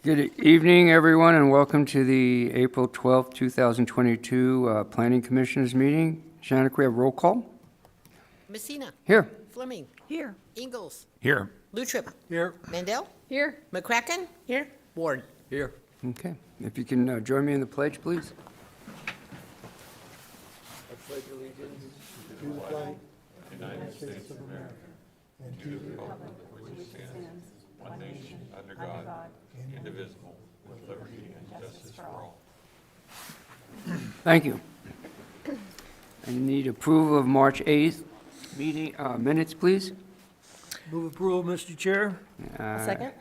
Good evening, everyone, and welcome to the April 12th, 2022 Planning Commissioners meeting. Shannon, can we have roll call? Messina. Here. Fleming. Here. Ingalls. Here. Lutrip. Here. Mandel. Here. McCracken. Here. Ward. Here. Okay. If you can join me in the pledge, please. I pledge allegiance to the flag of the United States of America and to the republic for which it stands, one nation, under God, indivisible, with liberty and justice for all. Thank you. I need approval of March 8th meeting minutes, please. Move approval, Mr. Chair. Second.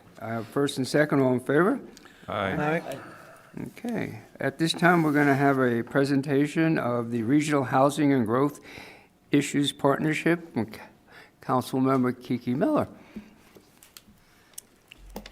First and second, all in favor? Aye. Okay. At this time, we're going to have a presentation of the Regional Housing and Growth Issues Partnership from Councilmember Kiki Miller.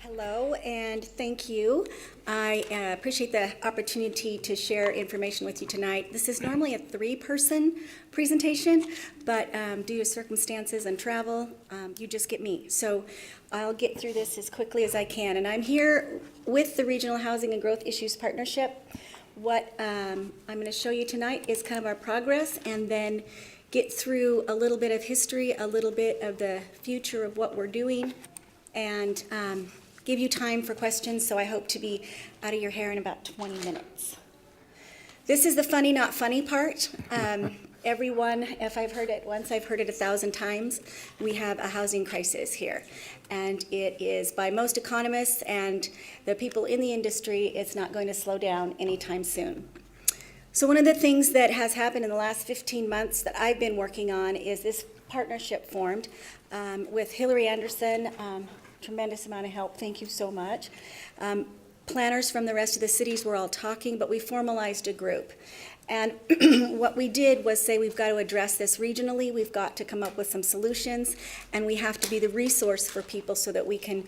Hello, and thank you. I appreciate the opportunity to share information with you tonight. This is normally a three-person presentation, but due to circumstances and travel, you just get me. So I'll get through this as quickly as I can. And I'm here with the Regional Housing and Growth Issues Partnership. What I'm going to show you tonight is kind of our progress, and then get through a little bit of history, a little bit of the future of what we're doing, and give you time for questions, so I hope to be out of your hair in about 20 minutes. This is the funny, not funny part. Everyone, if I've heard it once, I've heard it 1,000 times. We have a housing crisis here, and it is, by most economists and the people in the industry, it's not going to slow down anytime soon. So one of the things that has happened in the last 15 months that I've been working on is this partnership formed with Hillary Anderson. Tremendous amount of help, thank you so much. Planners from the rest of the cities were all talking, but we formalized a group. And what we did was say we've got to address this regionally, we've got to come up with some solutions, and we have to be the resource for people so that we can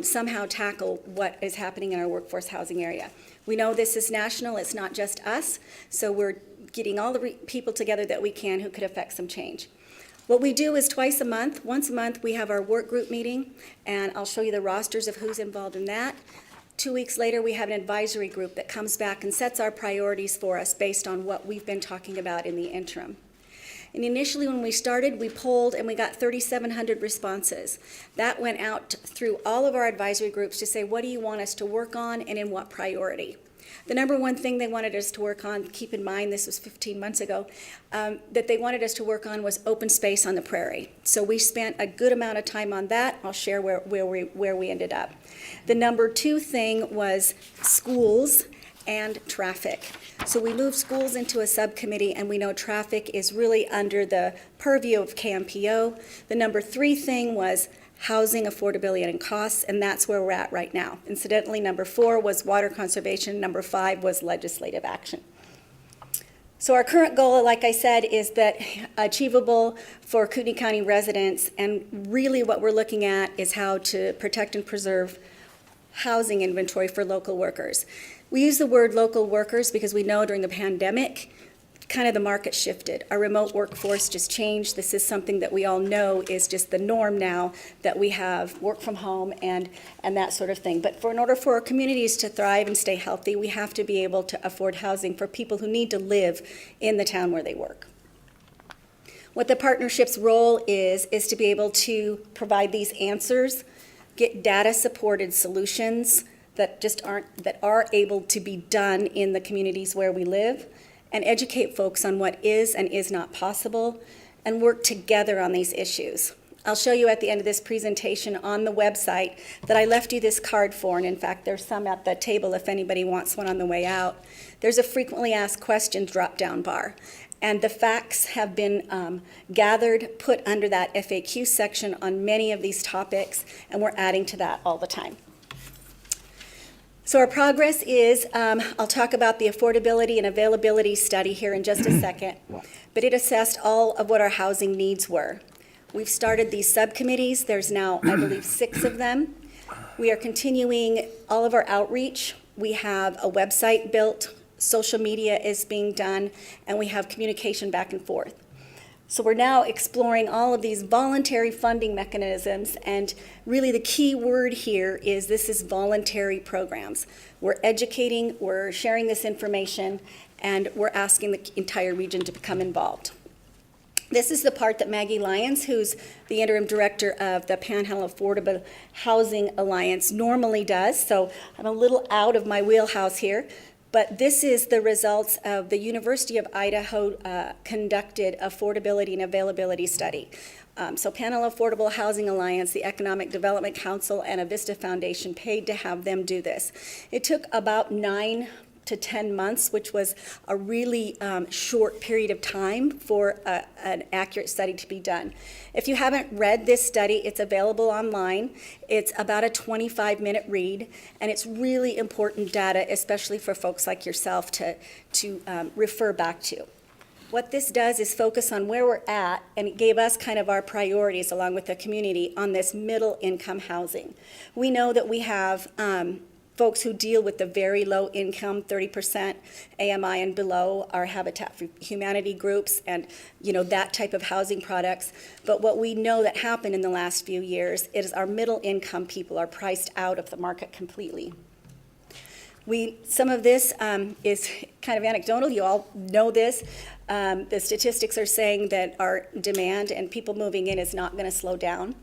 somehow tackle what is happening in our workforce housing area. We know this is national, it's not just us, so we're getting all the people together that we can who could affect some change. What we do is once a month we have our work group meeting, and I'll show you the rosters of who's involved in that. 2 weeks later, we have an advisory group that comes back and sets our priorities for us based on what we've been talking about in the interim. And initially when we started, we polled and we got 3,700 responses. That went out through all of our advisory groups to say, what do you want us to work on and in what priority? The number one thing they wanted us to work on, keep in mind this was 15 months ago, that they wanted us to work on was open space on the prairie. So we spent a good amount of time on that. I'll share where we ended up. The number two thing was schools and traffic. So we moved schools into a subcommittee, and we know traffic is really under the purview of KMPO. The number three thing was housing affordability and costs, and that's where we're at right now. Incidentally, number 4 was water conservation, number 5 was legislative action. So our current goal, like I said, is that achievable for Kootenai County residents, and really what we're looking at is how to protect and preserve housing inventory for local workers. We use the word local workers because we know during the pandemic, kind of the market shifted. Our remote workforce just changed. This is something that we all know is just the norm now, that we have work from home and that sort of thing. But in order for our communities to thrive and stay healthy, we have to be able to afford housing for people who need to live in the town where they work. What the partnership's role is to be able to provide these answers, get data-supported solutions that are able to be done in the communities where we live, and educate folks on what is and is not possible, and work together on these issues. I'll show you at the end of this presentation on the website that I left you this card for, and in fact there's some at the table if anybody wants one on the way out. There's a frequently asked questions drop-down bar, and the facts have been gathered, put under that FAQ section on many of these topics, and we're adding to that all the time. So our progress is, I'll talk about the affordability and availability study here in just a second, but it assessed all of what our housing needs were. We've started these subcommittees. There's now, I believe, 6 of them. We are continuing all of our outreach. We have a website built, social media is being done, and we have communication back and forth. So we're now exploring all of these voluntary funding mechanisms, and really the key word here is this is voluntary programs. We're educating, we're sharing this information, and we're asking the entire region to become involved. This is the part that Maggie Lyons, who's the interim director of the Panhandle Affordable Housing Alliance, normally does. So I'm a little out of my wheelhouse here. But this is the results of the University of Idaho conducted affordability and availability study. So Panhandle Affordable Housing Alliance, the Economic Development Council, and a Vista Foundation paid to have them do this. It took about 9 to 10 months, which was a really short period of time for an accurate study to be done. If you haven't read this study, it's available online. It's about a 25-minute read, and it's really important data, especially for folks like yourself to refer back to. What this does is focus on where we're at, and it gave us kind of our priorities along with the community on this middle income housing. We know that we have folks who deal with the very low income, 30% AMI and below, our Habitat for Humanity groups, and that type of housing products. But what we know that happened in the last few years is our middle income people are priced out of the market completely. Some of this is kind of anecdotal. You all know this. The statistics are saying that our demand and people moving in is not going to slow down.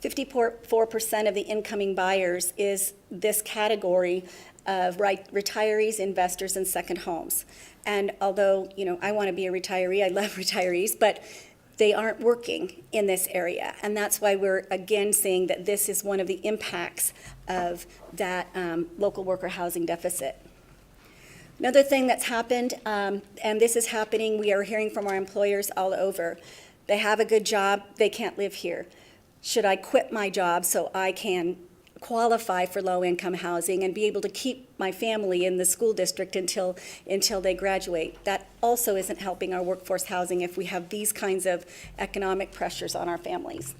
54% of the incoming buyers is this category of retirees, investors, and second homes. And although, I want to be a retiree, I love retirees, but they aren't working in this area. And that's why we're, again, saying that this is one of the impacts of that local worker housing deficit. Another thing that's happened, and this is happening, we are hearing from our employers all over. They have a good job, they can't live here. Should I quit my job so I can qualify for low-income housing and be able to keep my family in the school district until they graduate? That also isn't helping our workforce housing if we have these kinds of economic pressures on our families.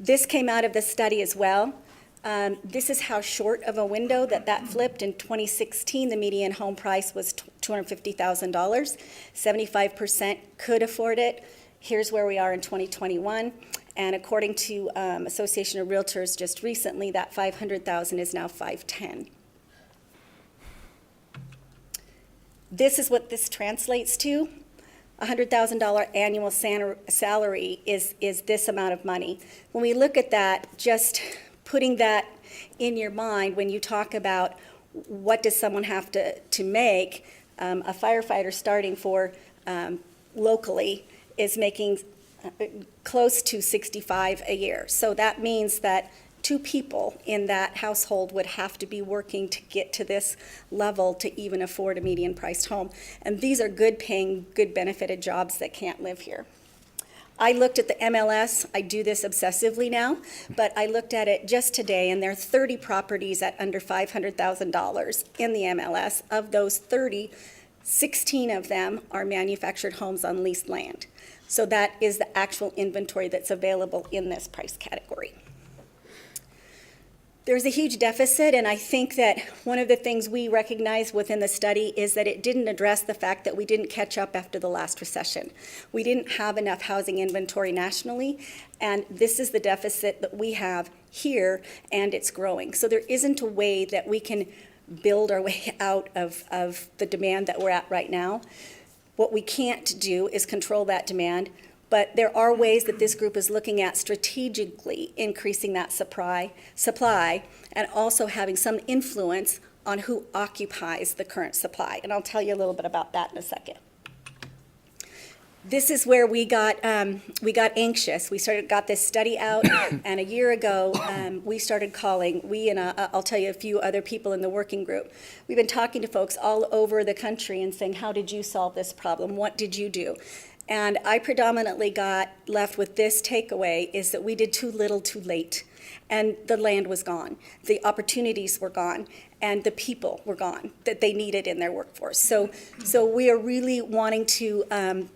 This came out of the study as well. This is how short of a window that flipped. In 2016, the median home price was $250,000. 75% could afford it. Here's where we are in 2021. And according to Association of Realtors just recently, that $500,000 is now $510,000. This is what this translates to. $100,000 annual salary is this amount of money. When we look at that, just putting that in your mind when you talk about what does someone have to make, a firefighter starting for locally is making close to $65,000 a year. So that means that 2 people in that household would have to be working to get to this level to even afford a median priced home. And these are good paying, good benefited jobs that can't live here. I looked at the MLS. I do this obsessively now, but I looked at it just today, and there are 30 properties at under $500,000 in the MLS. Of those 30, 16 of them are manufactured homes on leased land. So that is the actual inventory that's available in this price category. There's a huge deficit, and I think that one of the things we recognize within the study is that it didn't address the fact that we didn't catch up after the last recession. We didn't have enough housing inventory nationally, and this is the deficit that we have here, and it's growing. So there isn't a way that we can build our way out of the demand that we're at right now. What we can't do is control that demand, but there are ways that this group is looking at strategically increasing that supply and also having some influence on who occupies the current supply. And I'll tell you a little bit about that in a second. This is where we got anxious. We got this study out, and a year ago we started calling. We and I'll tell you a few other people in the working group. We've been talking to folks all over the country and saying, "How did you solve this problem? What did you do?" And I predominantly got left with this takeaway: is that we did too little, too late, and the land was gone, the opportunities were gone, and the people were gone that they needed in their workforce. So we are really wanting to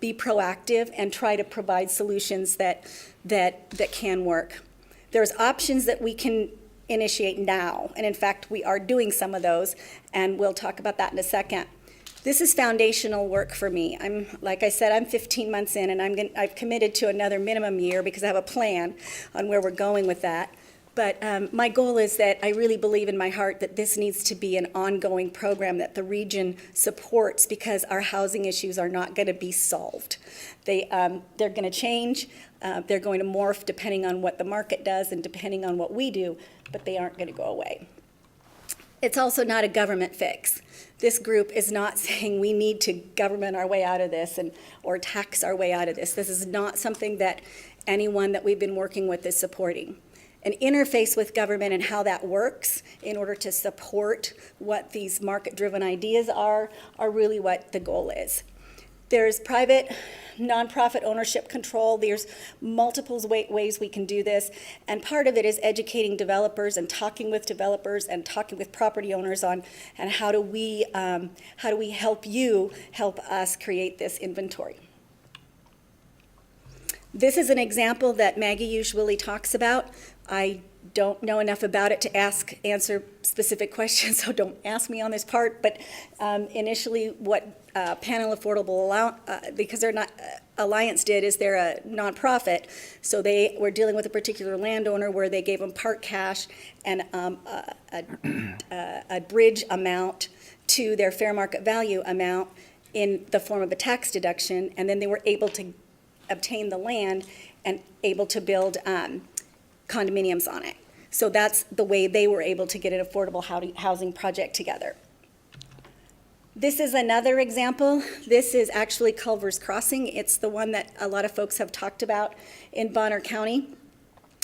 be proactive and try to provide solutions that can work. There's options that we can initiate now, and in fact, we are doing some of those, and we'll talk about that in a second. This is foundational work for me. Like I said, I'm 15 months in, and I've committed to another minimum year because I have a plan on where we're going with that. But my goal is that I really believe in my heart that this needs to be an ongoing program that the region supports, because our housing issues are not going to be solved. They're going to change. They're going to morph depending on what the market does and depending on what we do, but they aren't going to go away. It's also not a government fix. This group is not saying we need to government our way out of this or tax our way out of this. This is not something that anyone that we've been working with is supporting. An interface with government and how that works in order to support what these market-driven ideas are really what the goal is. There's private nonprofit ownership control. There's multiple ways we can do this, and part of it is educating developers and talking with developers and talking with property owners on and how do we help us create this inventory. This is an example that Maggie usually talks about. I don't know enough about it to answer specific questions, so don't ask me on this part. But initially, what Panel Affordable because they're not Alliance did is they're a nonprofit, so they were dealing with a particular landowner where they gave them part cash and a bridge amount to their fair market value amount in the form of a tax deduction, and then they were able to obtain the land and able to build condominiums on it. So that's the way they were able to get an affordable housing project together. This is another example. This is actually Culver's Crossing. It's the one that a lot of folks have talked about in Bonner County,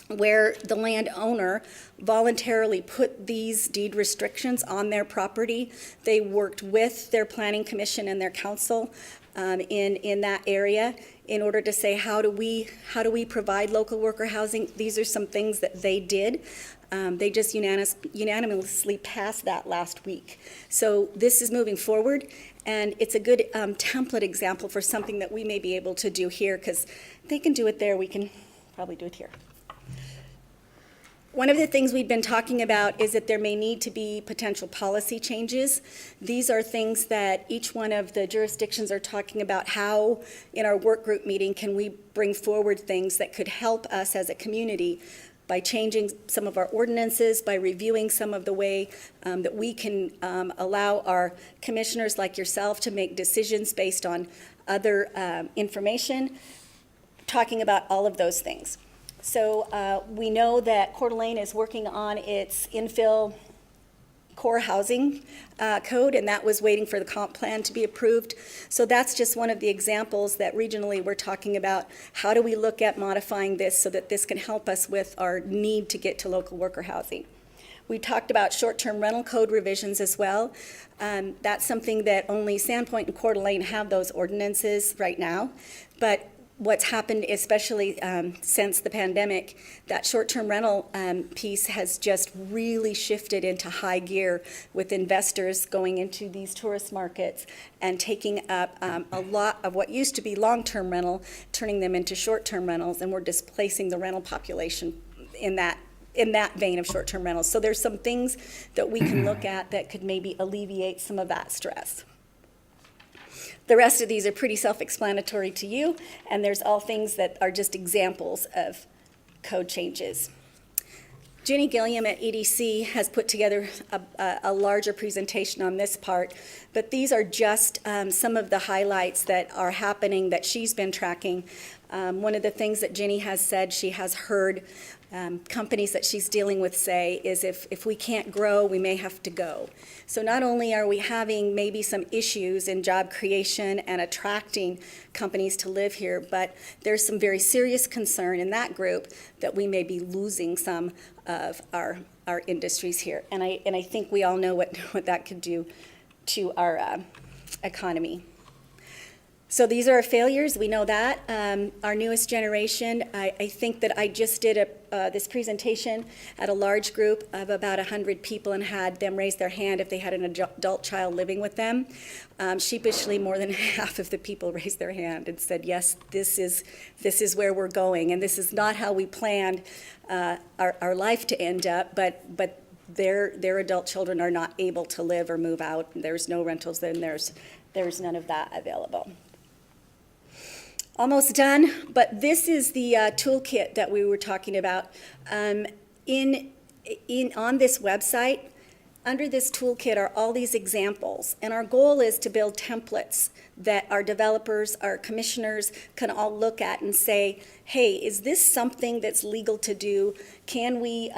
where the landowner voluntarily put these deed restrictions on their property. They worked with their planning commission and their council in that area in order to say, how do we provide local worker housing? These are some things that they did. They just unanimously passed that last week. So this is moving forward, and it's a good template example for something that we may be able to do here, because they can do it there, we can probably do it here. One of the things we've been talking about is that there may need to be potential policy changes. These are things that each one of the jurisdictions are talking about. How, in our work group meeting, can we bring forward things that could help us as a community by changing some of our ordinances, by reviewing some of the way that we can allow our commissioners like yourself to make decisions based on other information, talking about all of those things. So we know that Coeur d'Alene is working on its infill core housing code, and that was waiting for the comp plan to be approved. So that's just one of the examples that regionally we're talking about. How do we look at modifying this so that this can help us with our need to get to local worker housing? We talked about short-term rental code revisions as well. That's something that only Sandpoint and Coeur d'Alene have those ordinances right now. But what's happened, especially since the pandemic, that short-term rental piece has just really shifted into high gear with investors going into these tourist markets and taking up a lot of what used to be long-term rental, turning them into short-term rentals, and we're displacing the rental population in that vein of short-term rentals. So there's some things that we can look at that could maybe alleviate some of that stress. The rest of these are pretty self-explanatory to you, and there's all things that are just examples of code changes. Jenny Gilliam at EDC has put together a larger presentation on this part, but these are just some of the highlights that are happening that she's been tracking. One of the things that Jenny has said she has heard companies that she's dealing with say is if we can't grow, we may have to go. So not only are we having maybe some issues in job creation and attracting companies to live here, but there's some very serious concern in that group that we may be losing some of our industries here. And I think we all know what that could do to our economy. So these are our failures, we know that. Our newest generation, I think that I just did this presentation at a large group of about 100 people and had them raise their hand if they had an adult child living with them. Sheepishly, more than half of the people raised their hand and said, yes, this is where we're going, and this is not how we planned our life to end up, but their adult children are not able to live or move out. There's no rentals, then there's there's none of that available. Almost done, but this is the toolkit that we were talking about. On this website, under this toolkit are all these examples, and our goal is to build templates that our developers, our commissioners can all look at and say, hey, is this something that's legal to do? Can we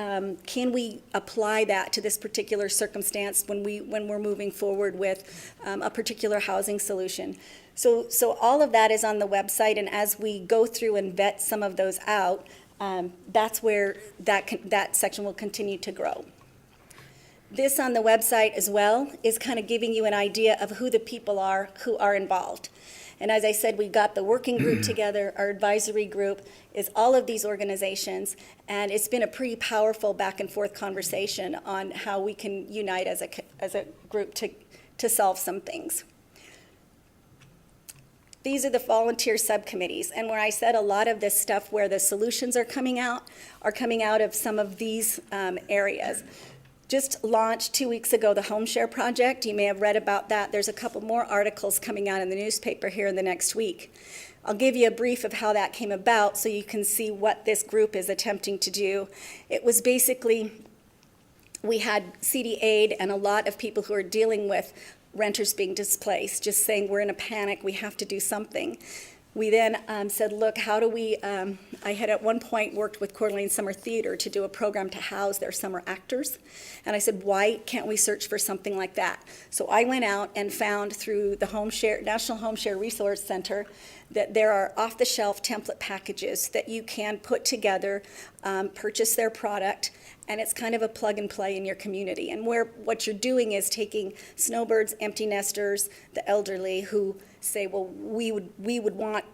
apply that to this particular circumstance when we're moving forward with a particular housing solution? So all of that is on the website, and as we go through and vet some of those out, that's where that section will continue to grow. This on the website as well is kind of giving you an idea of who the people are who are involved. And as I said, we got the working group together. Our advisory group is all of these organizations, and it's been a pretty powerful back and forth conversation on how we can unite as a group to solve some things. These are the volunteer subcommittees, and where I said a lot of this stuff where the solutions are coming out of some of these areas. Just launched 2 weeks ago the Home Share Project. You may have read about that. There's a couple more articles coming out in the newspaper here in the next week. I'll give you a brief of how that came about so you can see what this group is attempting to do. It was basically, we had CD aid and a lot of people who are dealing with renters being displaced, just saying we're in a panic, we have to do something. We then said, look, how do we, I had at one point worked with Coeur d'Alene Summer Theater to do a program to house their summer actors. And I said, why can't we search for something like that? So I went out and found through the National Home Share Resource Center that there are off-the-shelf template packages that you can put together, purchase their product, and it's kind of a plug and play in your community. And what you're doing is taking snowbirds, empty nesters, the elderly who say, well, we would want,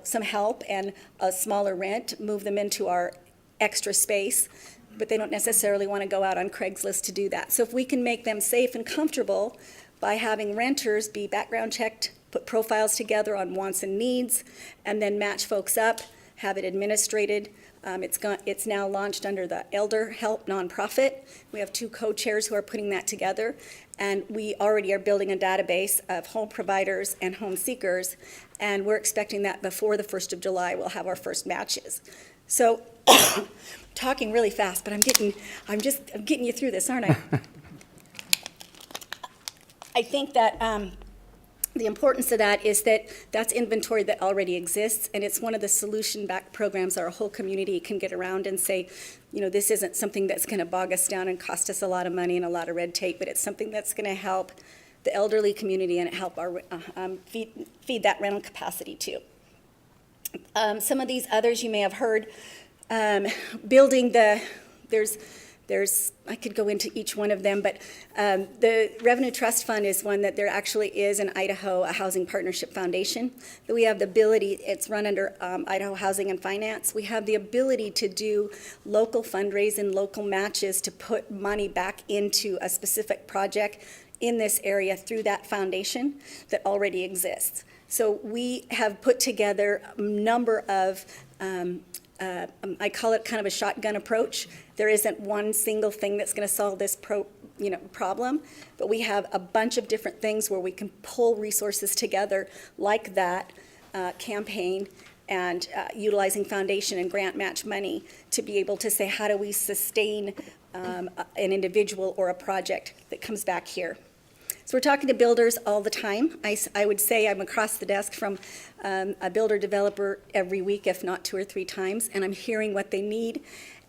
some help and a smaller rent, move them into our extra space, but they don't necessarily want to go out on Craigslist to do that. So if we can make them safe and comfortable by having renters be background checked, put profiles together on wants and needs, and then match folks up, have it administrated. It's now launched under the Elder Help nonprofit. We have 2 co-chairs who are putting that together, and we already are building a database of home providers and home seekers, and we're expecting that before the 1st of July we'll have our first matches. So, talking really fast, but I'm getting you through this, aren't I? I think that the importance of that is that that's inventory that already exists, and it's one of the solution-backed programs our whole community can get around and say, this isn't something that's going to bog us down and cost us a lot of money and a lot of red tape, but it's something that's going to help the elderly community and help our feed that rental capacity too. Some of these others you may have heard, building I could go into each one of them, but the Revenue Trust Fund is one that there actually is in Idaho, a housing partnership foundation. That we have the ability, it's run under Idaho Housing and Finance. We have the ability to do local fundraising, local matches to put money back into a specific project in this area through that foundation that already exists. So we have put together a number of I call it kind of a shotgun approach. There isn't one single thing that's going to solve this problem, but we have a bunch of different things where we can pull resources together like that campaign and utilizing foundation and grant match money to be able to say, how do we sustain an individual or a project that comes back here? So we're talking to builders all the time. I would say I'm across the desk from a builder developer every week, if not 2 or 3 times, and I'm hearing what they need.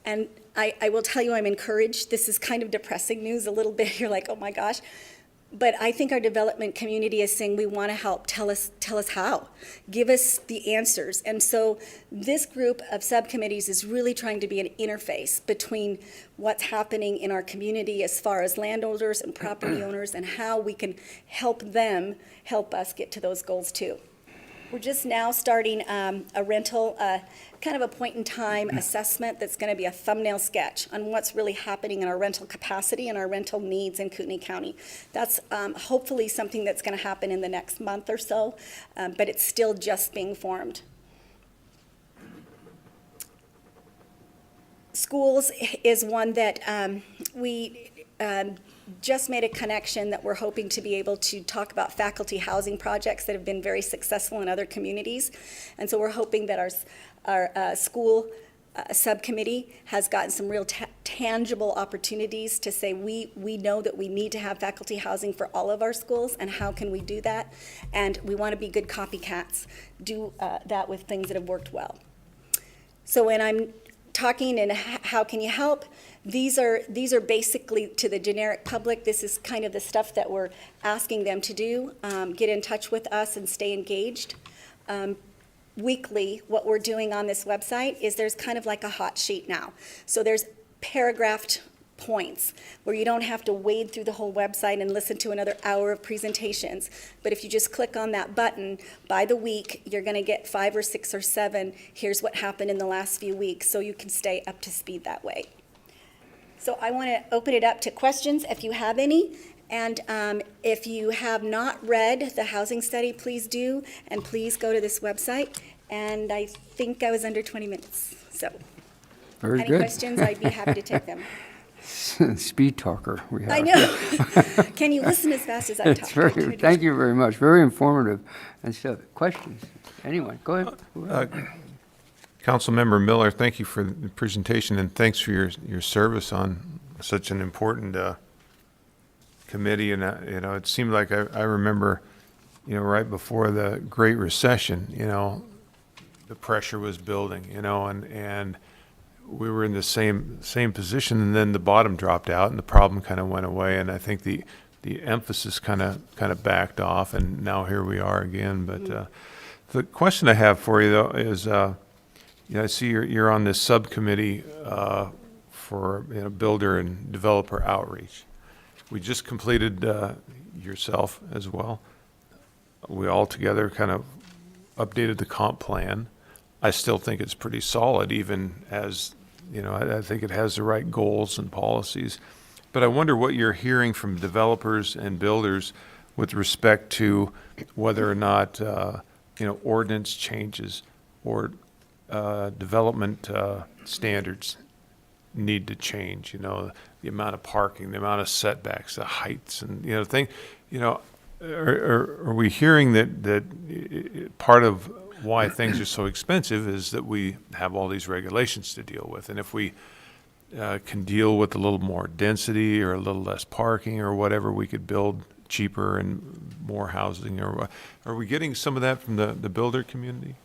And I will tell you I'm encouraged. This is kind of depressing news a little bit. You're like, oh my gosh. But I think our development community is saying we want to help. Tell us how. Give us the answers. And so this group of subcommittees is really trying to be an interface between what's happening in our community as far as landowners and property owners and how we can help them help us get to those goals too. We're just now starting a rental, kind of a point-in-time assessment that's going to be a thumbnail sketch on what's really happening in our rental capacity and our rental needs in Kootenai County. That's hopefully something that's going to happen in the next month or so, but it's still just being formed. Schools is one that just made a connection that we're hoping to be able to talk about faculty housing projects that have been very successful in other communities. And so we're hoping that our school subcommittee has gotten some real tangible opportunities to say we know that we need to have faculty housing for all of our schools, and how can we do that? And we want to be good copycats, do that with things that have worked well. So when I'm talking and how can you help, these are basically to the generic public. This is kind of the stuff that we're asking them to do. Get in touch with us and stay engaged. Weekly, what we're doing on this website is there's kind of like a hot sheet now. So there's paragraphed points where you don't have to wade through the whole website and listen to another hour of presentations. But if you just click on that button, by the week, you're going to get 5 or 6 or 7. Here's what happened in the last few weeks, so you can stay up to speed that way. So I want to open it up to questions if you have any. And if you have not read the housing study, please do, and please go to this website. And I think I was under 20 minutes, so. Very Any good. questions, I'd be happy to take them. Speed talker we have. I know. Can you listen as fast as I It's talk? thank you very much. Very informative. And so, questions? Anyone? Go ahead. Councilmember Miller, thank you for the presentation, and thanks for your service on such an important committee. And it seemed like I remember, right before the Great Recession, the pressure was building, and we were in the same position, and then the bottom dropped out, and the problem kind of went away, and I think the emphasis kind of backed off, and now here we are again. But the question I have for you though is, I see you're on this subcommittee for builder and developer outreach. We just completed yourself as well. We all together kind of updated the comp plan. I still think it's pretty solid, even as, I think it has the right goals and policies. But I wonder what you're hearing from developers and builders with respect to whether or not, ordinance changes or development standards need to change, the amount of parking, the amount of setbacks, the heights, and, are we hearing that part of why things are so expensive is that we have all these regulations to deal with? And if we can deal with a little more density or a little less parking or whatever, we could build cheaper and more housing, or are we getting some of that from the builder community?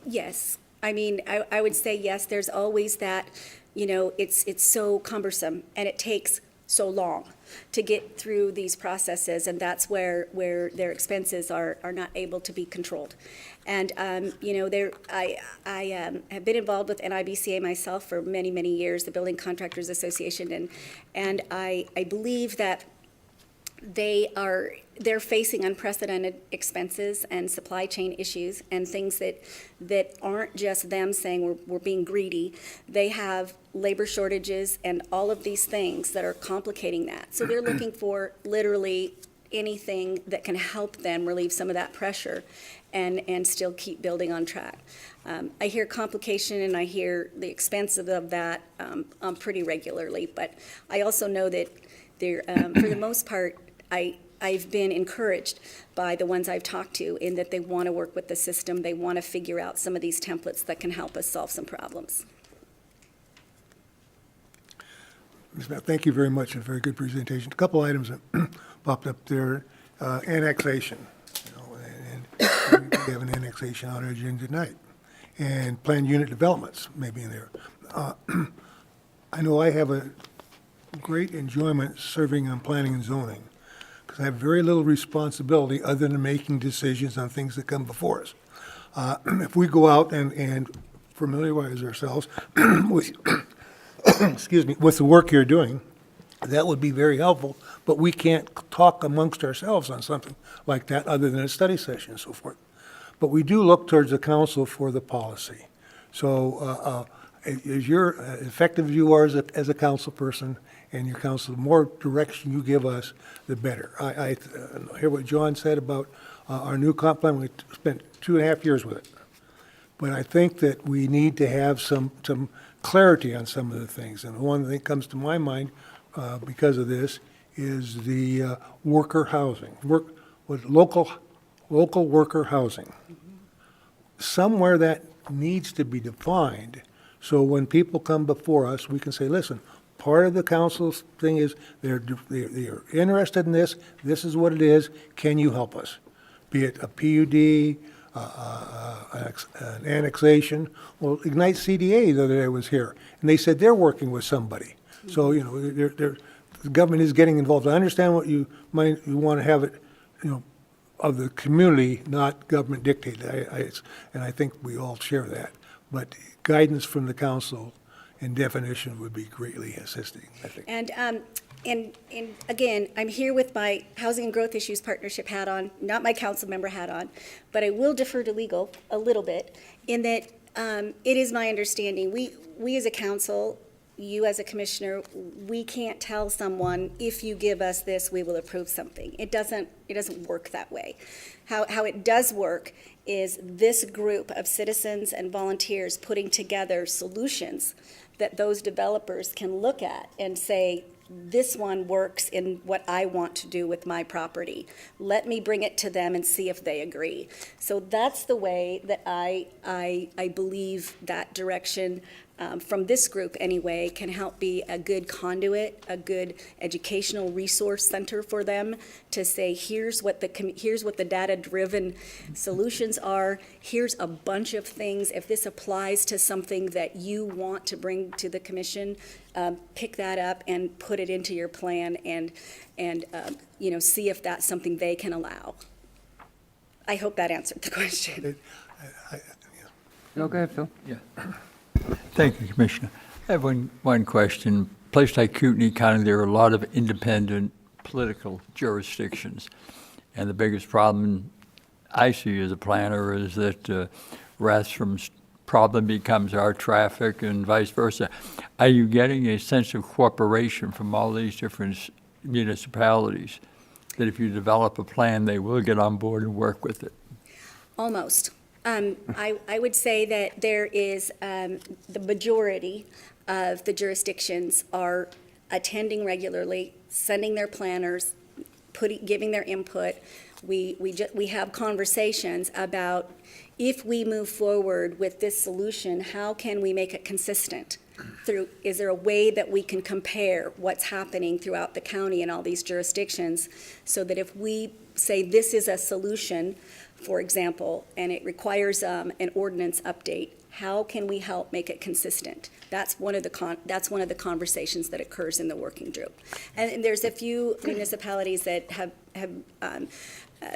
Yes. I mean, I would say yes. There's always that, it's so cumbersome, and it takes so long to get through these processes, and that's where their expenses are not able to be controlled. And I have been involved with NIBCA myself for many, many years, the Building Contractors Association, and I believe that they're facing unprecedented expenses and supply chain issues and things that aren't just them saying we're being greedy. They have labor shortages and all of these things that are complicating that. So they're looking for literally anything that can help them relieve some of that pressure and still keep building on track. I hear complication and I hear the expense of that pretty regularly, but I also know that they're, for the most part, I've been encouraged by the ones I've talked to in that they want to work with the system. They want to figure out some of these templates that can help us solve some problems. Ms. Matt, thank you very much. A very good presentation. A couple items that popped up there. Annexation, and we have an annexation on our agenda tonight. And planned unit developments may be in there. I know I have a great enjoyment serving on planning and zoning, because I have very little responsibility other than making decisions on things that come before us. If we go out and familiarize ourselves with, excuse me, with the work you're doing, that would be very helpful, but we can't talk amongst ourselves on something like that other than a study session and so forth. But we do look towards the council for the policy. So as you're effective as you are as a council person and your council, the more direction you give us, the better. I hear what John said about our new comp plan. We spent 2.5 years with it. But I think that we need to have some clarity on some of the things. And one thing that comes to my mind, because of this is the worker housing, local worker housing. Somewhere that needs to be defined, so when people come before us, we can say, listen, part of the council's thing is they're interested in this, this is what it is, can you help us? Be it a PUD, an annexation. Well, Ignite CDA the other day was here, and they said they're working with somebody. So, you know, the government is getting involved. I understand what you want to have it, you know, of the community, not government dictated. And I think we all share that. But guidance from the council and definition would be greatly assisting, I think. And again, I'm here with my Housing and Growth Issues Partnership hat on, not my council member hat on, but I will defer to legal a little bit in that it is my understanding, we as a council, you as a commissioner, we can't tell someone, if you give us this, we will approve something. It doesn't work that way. How it does work is this group of citizens and volunteers putting together solutions that those developers can look at and say, this one works in what I want to do with my property. Let me bring it to them and see if they agree. So that's the way that I believe that direction from this group anyway can help be a good conduit, a good educational resource center for them to say, here's what the data-driven solutions are. Here's a bunch of things. If this applies to something that you want to bring to the commission, pick that up and put it into your plan and you know, see if that's something they can allow. I hope that answered the question. No, go ahead, Phil. Yeah. Thank you, Commissioner. I have one question. Place like Kootenai County, there are a lot of independent political jurisdictions. And the biggest problem I see as a planner is that Ratham's problem becomes our traffic and vice versa. Are you getting a sense of cooperation from all these different municipalities that if you develop a plan, they will get on board and work with it? Almost. I would say that there is, the majority of the jurisdictions are attending regularly, sending their planners, giving their input. We have conversations about, if we move forward with this solution, how can we make it consistent? Is there a way that we can compare what's happening throughout the county and all these jurisdictions, so that if we say this is a solution, for example, and it requires an ordinance update, how can we help make it consistent? That's one of the conversations that occurs in the working group. And there's a few municipalities that have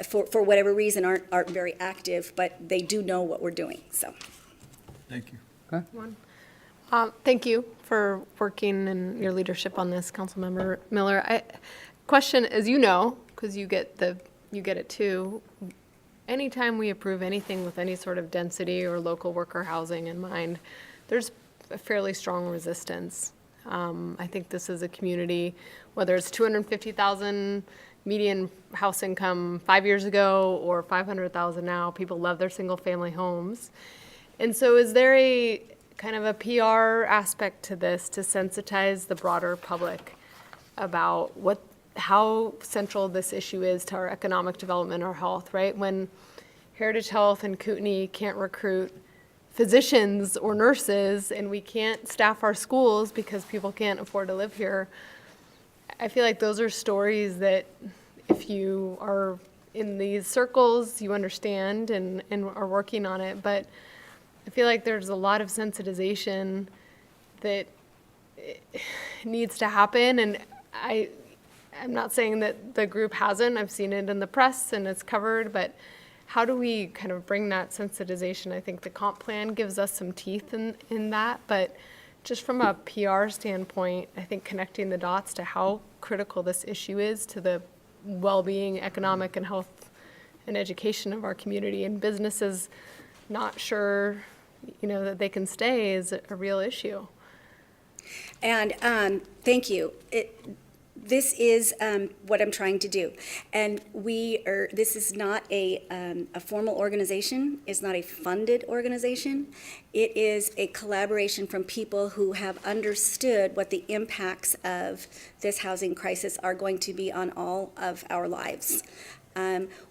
for whatever reason aren't very active, but they do know what we're doing. So, Thank you. Thank you for working and your leadership on this, Councilmember Miller. Question, as you know, because you get it too. Anytime we approve anything with any sort of density or local worker housing in mind, there's a fairly strong resistance. I think this is a community, whether it's 250,000 median house income 5 years ago or 500,000 now, people love their single-family homes. And so is there a kind of a PR aspect to this to sensitize the broader public about how central this issue is to our economic development or health, right? When Heritage Health and Kootenai can't recruit physicians or nurses and we can't staff our schools because people can't afford to live here, I feel like those are stories that if you are in these circles, you understand and are working on it. But I feel like there's a lot of sensitization that needs to happen. And I'm not saying that the group hasn't. I've seen it in the press and it's covered, but how do we kind of bring that sensitization? I think the comp plan gives us some teeth in that, but just from a PR standpoint, I think connecting the dots to how critical this issue is to the well-being, economic and health and education of our community, and businesses not sure, that they can stay is a real issue. and thank you. this is what I'm trying to do. And this is not a formal organization, it's not a funded organization. It is a collaboration from people who have understood what the impacts of this housing crisis are going to be on all of our lives.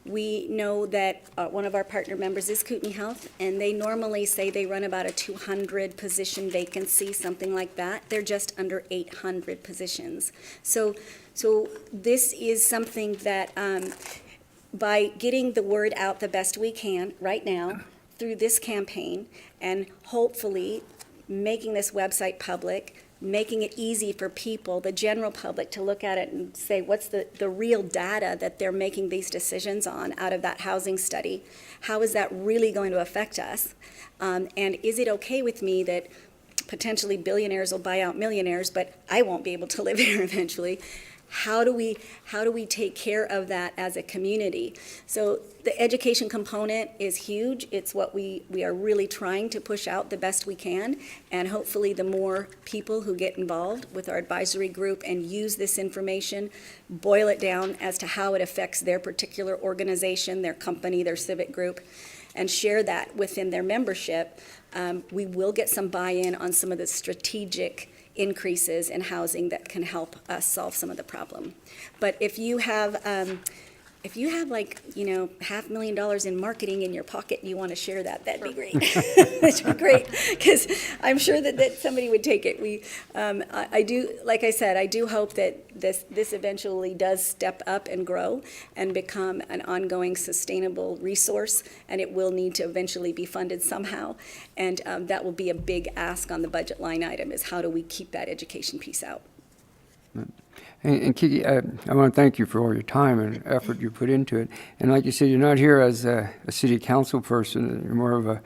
We know that one of our partner members is Kootenai Health, and they normally say they run about a 200 position vacancy, something like that. They're just under 800 positions. So this is something that by getting the word out the best we can right now through this campaign, and hopefully making this website public, making it easy for people, the general public, to look at it and say, what's the real data that they're making these decisions on out of that housing study? How is that really going to affect us? And is it okay with me that potentially billionaires will buy out millionaires, but I won't be able to live here eventually? How do we take care of that as a community? So the education component is huge. It's what we are really trying to push out the best we can, and hopefully the more people who get involved with our advisory group and use this information, boil it down as to how it affects their particular organization, their company, their civic group, and share that within their membership, we will get some buy-in on some of the strategic increases in housing that can help us solve some of the problem. But if you have like, $500,000 in marketing in your pocket and you want to share that, that'd be great. That'd be great, because I'm sure that somebody would take it. I do, like I said, I do hope that this eventually does step up and grow and become an ongoing sustainable resource, and it will need to eventually be funded somehow. And that will be a big ask on the budget line item, is how do we keep that education piece out? And Kiki, I want to thank you for all your time and effort you put into it. And like you said, you're not here as a city council person, you're more of a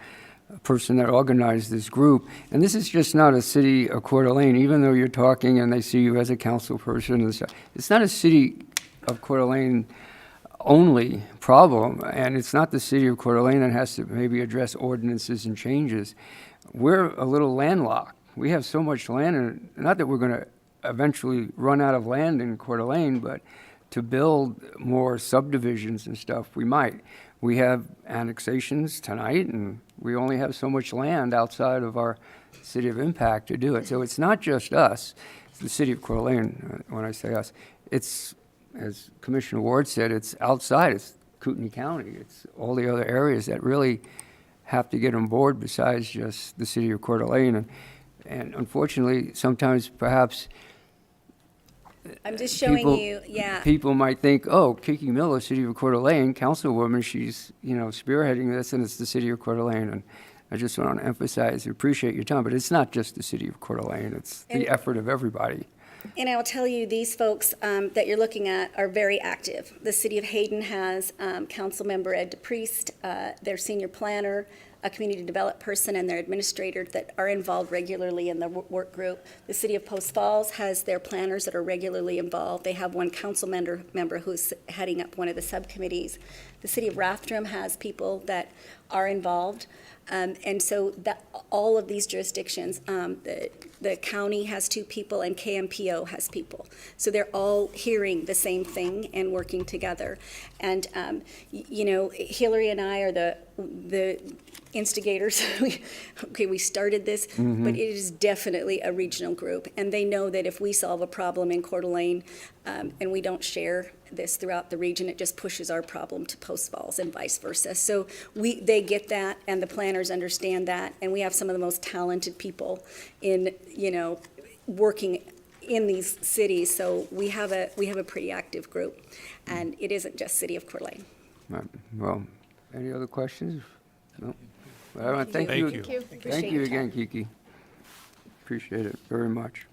person that organized this group. And this is just not a city of Coeur d'Alene, even though you're talking and they see you as a council person and stuff. It's not a city of Coeur d'Alene only problem, and it's not the city of Coeur d'Alene that has to maybe address ordinances and changes. We're a little landlocked. We have so much land, and not that we're going to eventually run out of land in Coeur d'Alene, but to build more subdivisions and stuff, we might. We have annexations tonight, and we only have so much land outside of our city of impact to do it. So it's not just us, it's the city of Coeur d'Alene. When I say us, it's, as Commissioner Ward said, it's outside, it's Kootenai County, it's all the other areas that really have to get on board besides just the city of Coeur d'Alene. And unfortunately, sometimes perhaps I'm just showing you, yeah. people might think, oh, Kiki Miller, city of Coeur d'Alene, councilwoman, she's, spearheading this, and it's the city of Coeur d'Alene. And I just want to emphasize, I appreciate your time, but it's not just the city of Coeur d'Alene, it's the effort of everybody. And I'll tell you, these folks that you're looking at are very active. The city of Hayden has council member Ed DePriest, their senior planner, a community development person, and their administrator that are involved regularly in the work group. The city of Post Falls has their planners that are regularly involved. They have one council member who's heading up one of the subcommittees. The city of Rathdrum has people that are involved. And so that all of these jurisdictions, the county has 2 people and KMPO has people. So they're all hearing the same thing and working together. And, Hillary and I are the instigators. We started this, but it is definitely a regional group. And they know that if we solve a problem in Coeur d'Alene and we don't share this throughout the region, it just pushes our problem to Post Falls and vice versa. So they get that, and the planners understand that, and we have some of the most talented people in, working in these cities. So we have a pretty active group, and it isn't just City of Coeur d'Alene. Right. Well, any other questions? No? Well, I want to thank you. Thank you. Thank Appreciate you your again, Kiki. Appreciate it very much.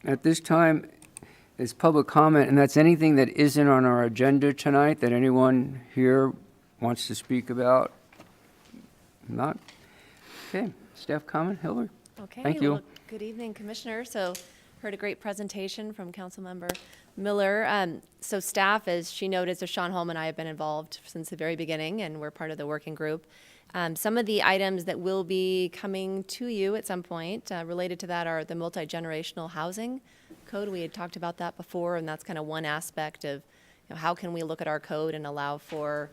At this time is public comment, and that's anything that isn't on our agenda tonight that anyone here wants to speak about. Not? Okay. Staff comment, Hillary? Okay. Thank you. Well, good evening, Commissioner. So heard a great presentation from Councilmember Miller. So staff, as she noted, so Sean Holm and I have been involved since the very beginning, and we're part of the working group. Some of the items that will be coming to you at some point related to that are the multi-generational housing code. We had talked about that before, and that's kind of one aspect of, how can we look at our code and allow for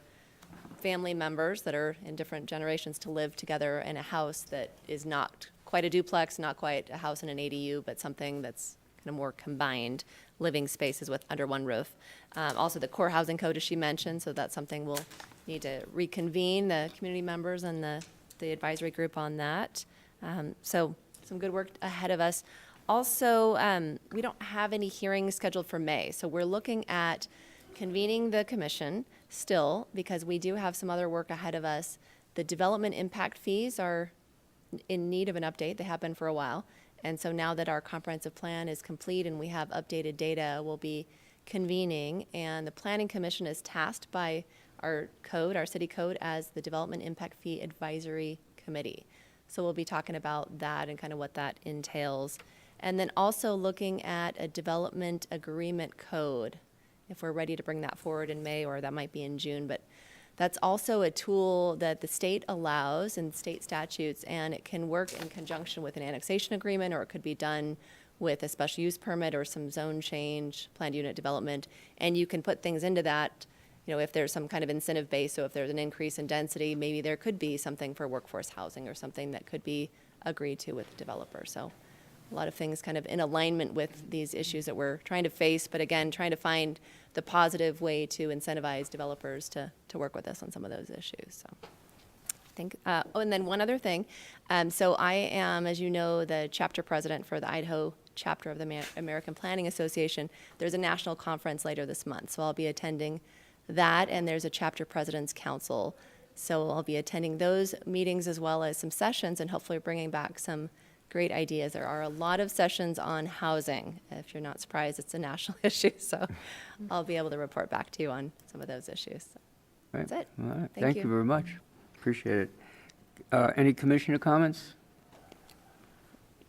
family members that are in different generations to live together in a house that is not quite a duplex, not quite a house in an ADU, but something that's kind of more combined living spaces with under one roof. Also, the core housing code, as she mentioned, so that's something we'll need to reconvene the community members and the advisory group on that. So some good work ahead of us. Also, we don't have any hearings scheduled for May, so we're looking at convening the commission still, because we do have some other work ahead of us. The development impact fees are in need of an update. They have been for a while. And so now that our comprehensive plan is complete and we have updated data, we'll be convening. And the Planning Commission is tasked by our code, our city code, as the Development Impact Fee Advisory Committee. So we'll be talking about that and kind of what that entails. And then also looking at a development agreement code, if we're ready to bring that forward in May, or that might be in June. But that's also a tool that the state allows in state statutes, and it can work in conjunction with an annexation agreement, or it could be done with a special use permit or some zone change, planned unit development. And you can put things into that, if there's some kind of incentive base. So if there's an increase in density, maybe there could be something for workforce housing or something that could be agreed to with the developer. So a lot of things kind of in alignment with these issues that we're trying to face, but again, trying to find the positive way to incentivize developers to work with us on some of those issues. So I think, and then one other thing. So I am, as you know, the chapter president for the Idaho chapter of the American Planning Association. There's a national conference later this month, so I'll be attending that, and there's a chapter president's council. So I'll be attending those meetings as well as some sessions, and hopefully bringing back some great ideas. There are a lot of sessions on housing. If you're not surprised, it's a national issue, so I'll be able to report back to you on some of those issues. So Right. that's it. All right. Thank Thank you. you very much. Appreciate it. Any commissioner comments?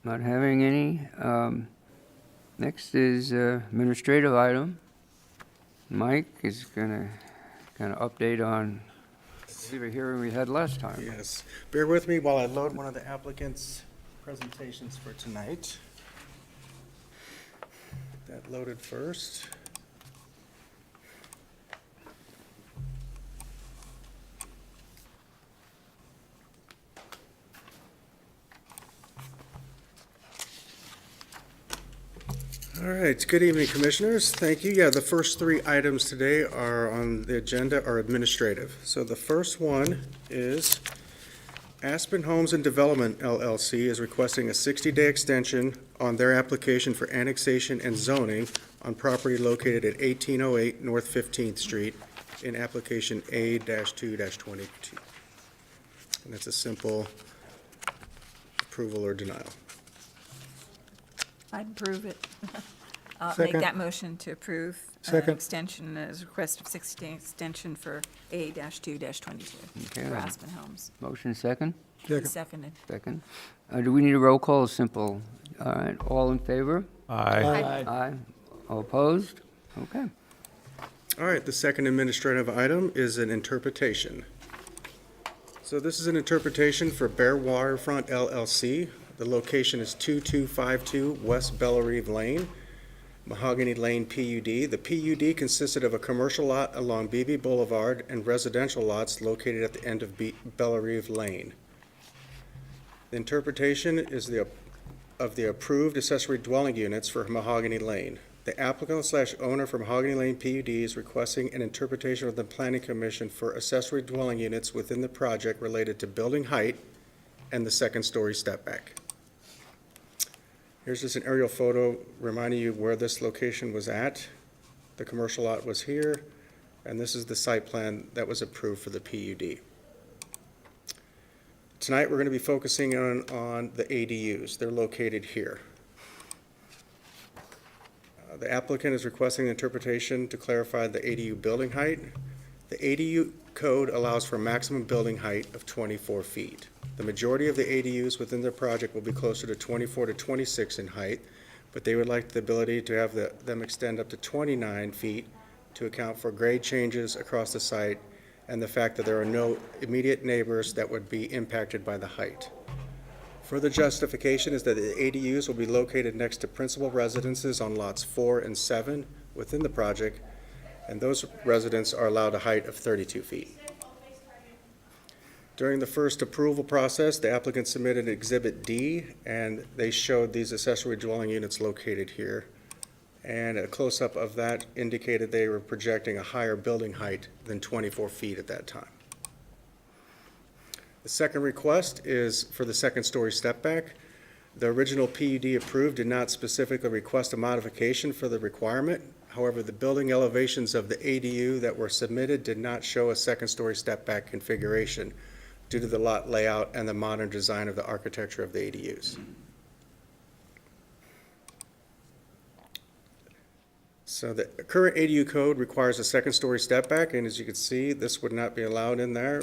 Not having any. Next is administrative item. Mike is going to kind of update on the hearing we had last time. Yes. Bear with me while I load one of the applicants' presentations for tonight. That loaded first. All right, good evening, Commissioners. Thank you. Yeah, the first three items today are on the agenda are administrative. So the first one is Aspen Homes and Development LLC is requesting a 60-day extension on their application for annexation and zoning on property located at 1808 North 15th Street in application A-2-22. And that's a simple approval or denial. I'd approve it. I'll Second. make that motion to approve. Second. Extension, as request of 60-day extension for A-2-22 Okay, for then. Aspen Homes. Motion second? Second. Seconded. Second. Do we need a roll call or simple? All right, all in favor? Aye. Aye. All opposed? Okay. All right, the second administrative item is an interpretation. So this is an interpretation for Bear Waterfront LLC. The location is 2252 West Bellerive Lane, Mahogany Lane PUD. The PUD consisted of a commercial lot along Beebe Boulevard and residential lots located at the end of Bellerive Lane. The interpretation is of the approved accessory dwelling units for Mahogany Lane. The applicant/owner for Mahogany Lane PUD is requesting an interpretation of the Planning Commission for accessory dwelling units within the project related to building height and the second-story step back. Here's just an aerial photo reminding you where this location was at. The commercial lot was here, and this is the site plan that was approved for the PUD. Tonight, we're going to be focusing on the ADUs. They're located here. The applicant is requesting interpretation to clarify the ADU building height. The ADU code allows for a maximum building height of 24 feet. The majority of the ADUs within their project will be closer to 24 to 26 in height, but they would like the ability to have them extend up to 29 feet to account for grade changes across the site and the fact that there are no immediate neighbors that would be impacted by the height. Further justification is that the ADUs will be located next to principal residences on lots 4 and 7 within the project, and those residents are allowed a height of 32 feet. During the first approval process, the applicant submitted Exhibit D, and they showed these accessory dwelling units located here. And a close-up of that indicated they were projecting a higher building height than 24 feet at that time. The second request is for the second-story step back. The original PUD approved did not specifically request a modification for the requirement. However, the building elevations of the ADU that were submitted did not show a second-story step back configuration due to the lot layout and the modern design of the architecture of the ADUs. So the current ADU code requires a second-story step back, and as you can see, this would not be allowed in there,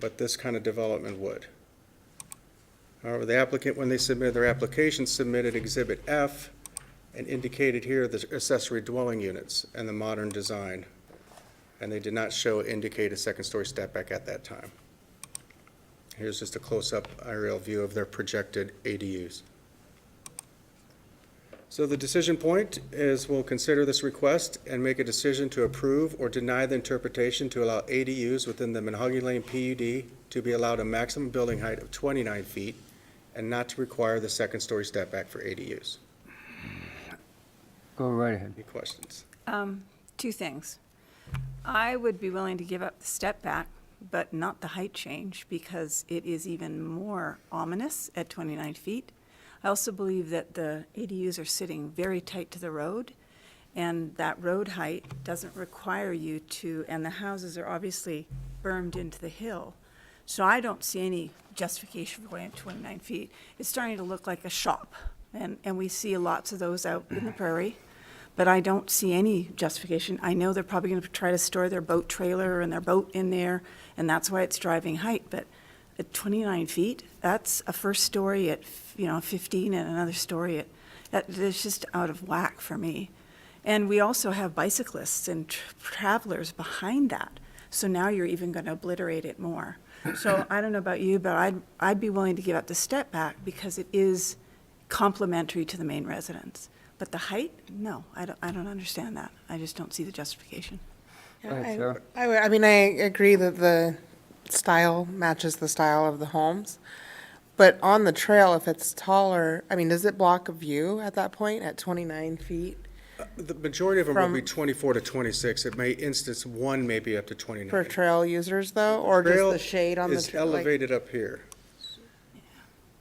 but this kind of development would. However, the applicant, when they submitted their application, submitted Exhibit F and indicated here the accessory dwelling units and the modern design, and they did not indicate a second-story step back at that time. Here's just a close-up aerial view of their projected ADUs. So the decision point is we'll consider this request and make a decision to approve or deny the interpretation to allow ADUs within the Mahogany Lane PUD to be allowed a maximum building height of 29 feet and not to require the second-story step back for ADUs. Go right ahead. Any questions? Two things. I would be willing to give up the step back, but not the height change, because it is even more ominous at 29 feet. I also believe that the ADUs are sitting very tight to the road, and that road height doesn't require you to, and the houses are obviously bermed into the hill. So I don't see any justification for going at 29 feet. It's starting to look like a shop, and we see lots of those out in the prairie, but I don't see any justification. I know they're probably going to try to store their boat trailer and their boat in there, and that's why it's driving height, but at 29 feet, that's a first story at 15 and another story that's just out of whack for me. And we also have bicyclists and travelers behind that. So now you're even going to obliterate it more. So I don't know about you, but I'd be willing to give up the step back because it is complementary to the main residence. But the height, no, I don't understand that. I just don't see the justification. Go ahead, Sarah. I mean, I agree that the style matches the style of the homes. But on the trail, if it's taller, I mean, does it block a view at that point at 29 feet? The majority of them will From- be 24 to 26. It may instance one maybe up to 29. For trail users though, or just Trail the shade on the is trail? elevated up here.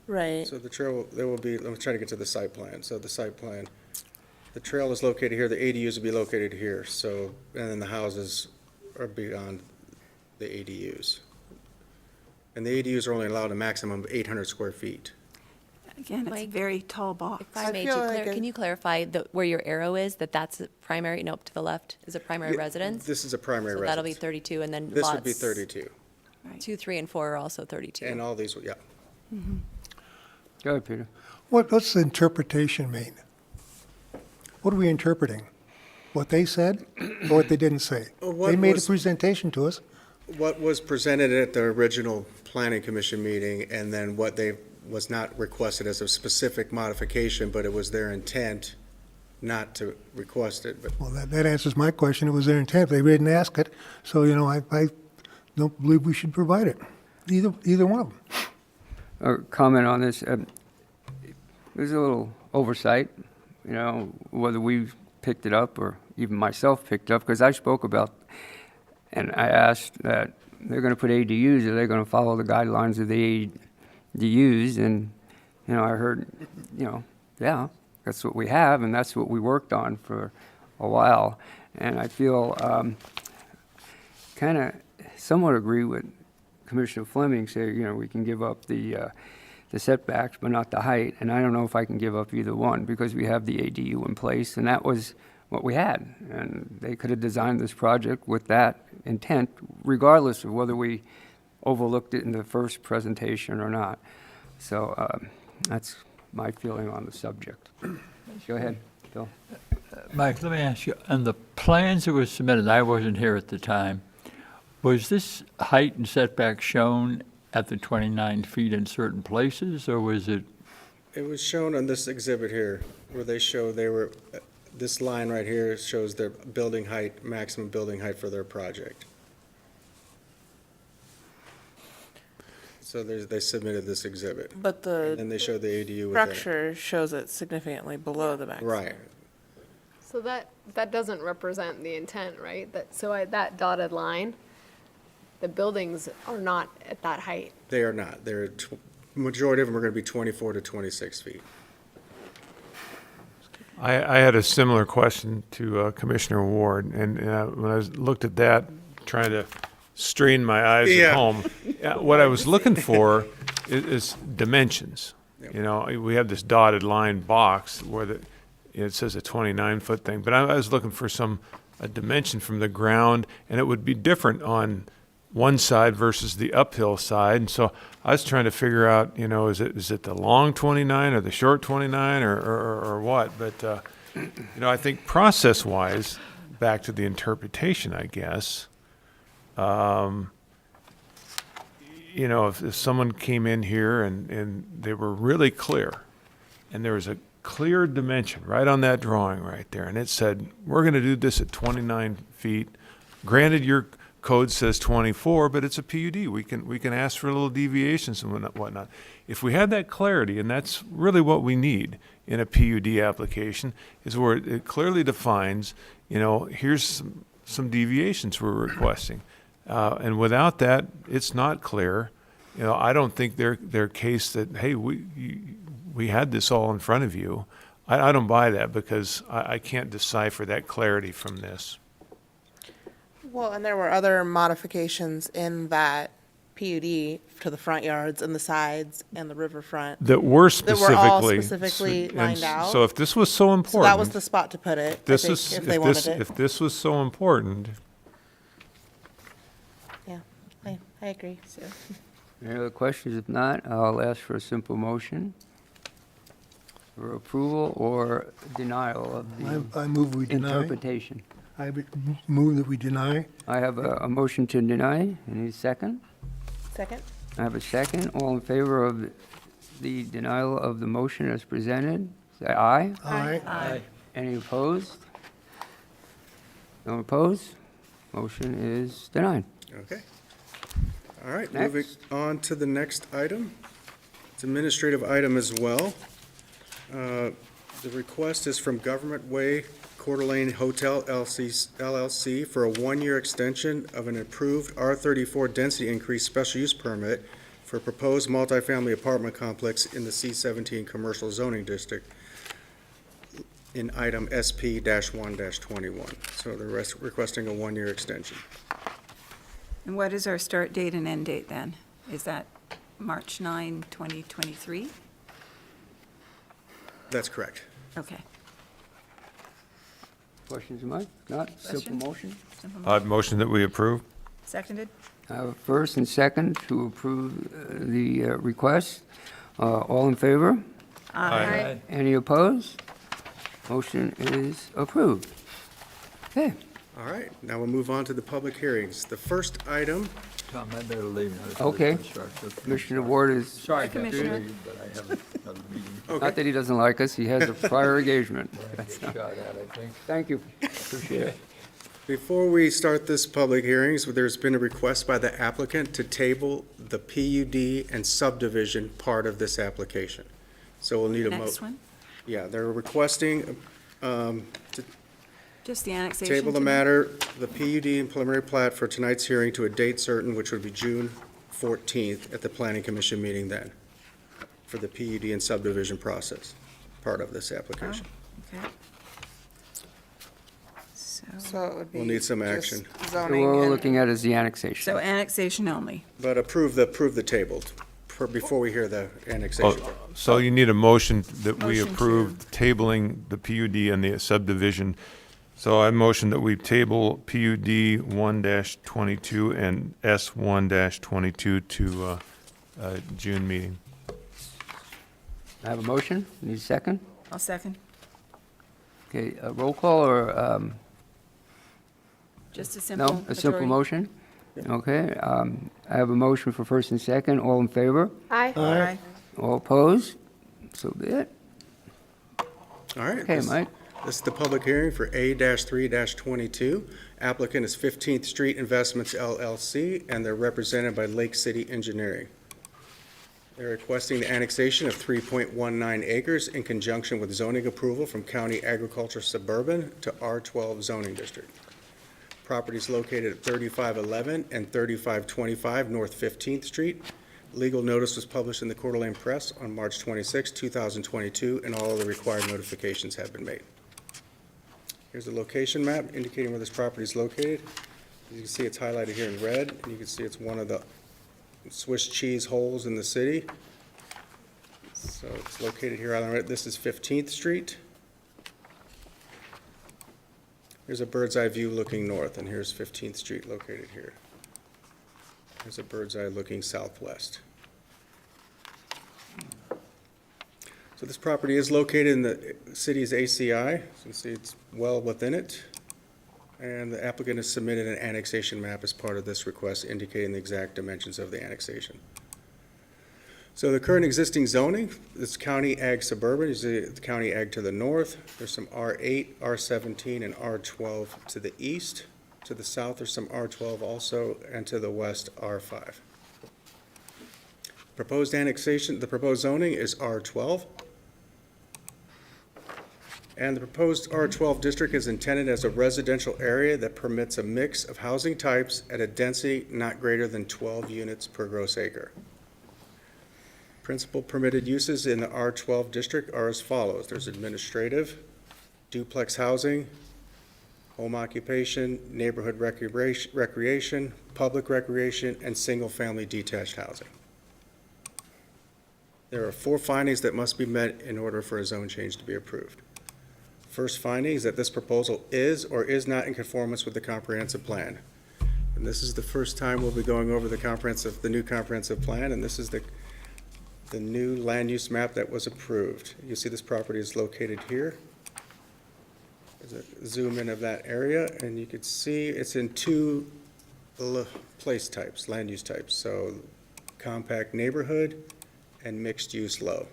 Right, So the trail, there will be, let me try to get to the site plan. So the site plan, the trail is located here, the ADUs will be located here, so, and then the houses are beyond the ADUs. And the ADUs are only allowed a maximum of 800 square feet. Again, it's a Mike? very tall box. If I may, feel like can you clarify where your arrow is, that's a primary, nope, to the left is a primary Yeah, residence? This is a primary So residence. that'll be 32, and then This would be lots 32, 2, 3, and 4 are also 32. and all these, yeah. Go ahead, Peter. What's the interpretation mean? What are we interpreting? What they said or what they didn't say? What They made a was- presentation to us. What was presented at the original planning commission meeting, and then what they, was not requested as a specific modification, but it was their intent not to request it, but Well, that answers my question. It was their intent. They didn't ask it. So, I don't believe we should provide it. Either one of them. Comment on this. There's a little oversight, whether we picked it up or even myself picked up, because I spoke about, and I asked that they're going to put ADUs, are they going to follow the guidelines of the ADUs? And, I heard, yeah, that's what we have, and that's what we worked on for a while. And I feel kind of somewhat agree with Commissioner Fleming, say, we can give up the setbacks, but not the height. And I don't know if I can give up either one, because we have the ADU in place, and that was what we had. And they could have designed this project with that intent, regardless of whether we overlooked it in the first presentation or not. So that's my feeling on the subject. Go ahead, Phil. Mike, let me ask you, on the plans that were submitted, I wasn't here at the time, was this height and setback shown at the 29 feet in certain places, or was it? It was shown on this exhibit here, where they show they were, this line right here shows their building height, maximum building height for their project. So they submitted this exhibit. But And then the they showed the ADU within it. structure shows it significantly below the maximum. Right. So that doesn't represent the intent, right? That dotted line, the buildings are not at that height. They are not. Majority of them are going to be 24 to 26 feet. I had a similar question to Commissioner Ward, and when I looked at that, trying to strain my eyes Yeah. at home, what I was looking for is dimensions. Yep. You know, we have this dotted line box where it says a 29-foot thing, but I was looking for a dimension from the ground, and it would be different on one side versus the uphill side. And so I was trying to figure out, you know, is it the long 29 or the short 29 or what? But, you know, I think process-wise, back to the interpretation, I guess, you know, if someone came in here and they were really clear, and there was a clear dimension right on that drawing right there, and it said, we're going to do this at 29 feet. Granted, your code says 24, but it's a PUD. We can ask for little deviations and whatnot. If we had that clarity, and that's really what we need in a PUD application, is where it clearly defines, you know, here's some deviations we're requesting. And without that, it's not clear. You know, I don't think their case that, hey, we had this all in front of you. I don't buy that, because I can't decipher that clarity from this. Well, and there were other modifications in that PUD to the front yards and the sides and the riverfront. That were That were all specifically. specifically and lined out. So if this was so important. So that was the spot to put it, I This think, is, if they wanted it. if this was so important, Yeah, I agree, Sue. Any other questions? If not, I'll ask for a simple motion for approval or denial of the I move we deny. interpretation. I move that we deny. I have a motion to deny. Any second? Second? I have a second. All in favor of the denial of the motion as presented, say aye. Aye. Any opposed? No opposed? Motion is denied. Okay. All right, Next. moving on to the next item. It's an administrative item as well. The request is from Government Way Coeur d'Alene Hotel LLC for a one-year extension of an approved R34 density increase special use permit for a proposed multifamily apartment complex in the C17 Commercial Zoning District in item SP-1-21. So they're requesting a one-year extension. And what is our start date and end date then? Is that March 9, 2023? That's correct. Okay. Questions, Mike? Not? Simple Questions? motion? Simple I'd motion that we approve. Seconded? I have a first and second to approve the request. All in favor? Aye. Any opposed? Motion is approved. Okay. All right, now we'll move on to the public hearings. The first item, Tom, I better leave now. Okay. Commissioner Ward is, Sorry, Commissioner. but I have another meeting. not that he doesn't like us, he has a prior engagement. Shot at, I think. Thank you. Appreciate it. before we start this public hearings, there's been a request by the applicant to table the PUD and subdivision part of this application. So we'll need a Next one? Yeah, they're requesting to Just the annexation? table the tonight? matter, the PUD and preliminary plat for tonight's hearing to a date certain, which would be June 14th at the Planning Commission meeting then, for the PUD and subdivision process, part of this application. Okay. So it would be. We'll need some just action. Zoning What we're and- looking at is the annexation. So annexation only. But approve the table before we hear the annexation. So you need a motion that we Motion to- approve tabling the PUD and the subdivision. So I motion that we table PUD 1-22 and S 1-22 to June meeting. I have a motion. Need a second? I'll second. Okay, a roll call or, Just a simple no, a simple majority. motion? Okay, I have a motion for first and second. All in favor? Aye. Aye. All opposed? So be it. All right. Okay, Mike. This is the public hearing for A-3-22. Applicant is 15th Street Investments LLC, and they're represented by Lake City Engineering. They're requesting the annexation of 3.19 acres in conjunction with zoning approval from County Agriculture Suburban to R12 Zoning District. Property is located at 3511 and 3525 North 15th Street. Legal notice was published in the Coeur d'Alene Press on March 26, 2022, and all of the required notifications have been made. Here's the location map indicating where this property is located. As you can see, it's highlighted here in red, and you can see it's one of the Swiss cheese holes in the city. So it's located here on the right. This is 15th Street. Here's a bird's eye view looking north, and here's 15th Street located here. Here's a bird's eye looking southwest. So this property is located in the city's ACI. So you can see it's well within it. And the applicant has submitted an annexation map as part of this request indicating the exact dimensions of the annexation. So the current existing zoning, this county ag suburban, is the county ag to the north. There's some R8, R17, and R12 to the east. To the south, there's some R12 also, and to the west, R5. Proposed annexation, the proposed zoning is R12. And the proposed R12 district is intended as a residential area that permits a mix of housing types at a density not greater than 12 units per gross acre. Principal permitted uses in the R12 district are as follows. There's administrative, duplex housing, home occupation, neighborhood recreation, public recreation, and single-family detached housing. There are 4 findings that must be met in order for a zone change to be approved. First finding is that this proposal is or is not in conformance with the comprehensive plan. And this is the first time we'll be going over the new comprehensive plan, and this is the new land use map that was approved. You see this property is located here. There's a zoom in of that area, and you can see it's in 2 place types, land use types. So compact neighborhood and mixed use low.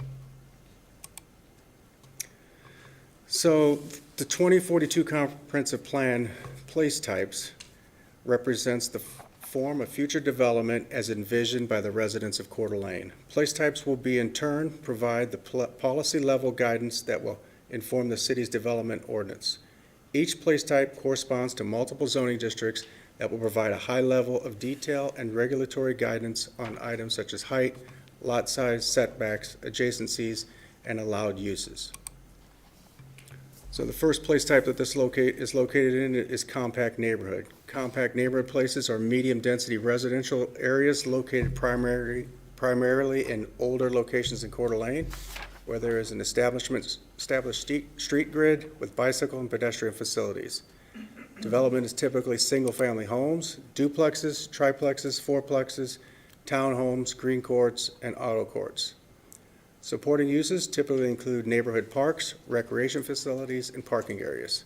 So the 2042 comprehensive plan place types represents the form of future development as envisioned by the residents of Coeur d'Alene. Place types will be in turn provide the policy level guidance that will inform the city's development ordinance. Each place type corresponds to multiple zoning districts that will provide a high level of detail and regulatory guidance on items such as height, lot size, setbacks, adjacencies, and allowed uses. So the first place type that this is located in is compact neighborhood. Compact neighborhood places are medium-density residential areas located primarily in older locations in Coeur d'Alene, where there is an established street grid with bicycle and pedestrian facilities. Development is typically single-family homes, duplexes, triplexes, fourplexes, townhomes, green courts, and auto courts. Supporting uses typically include neighborhood parks, recreation facilities, and parking areas.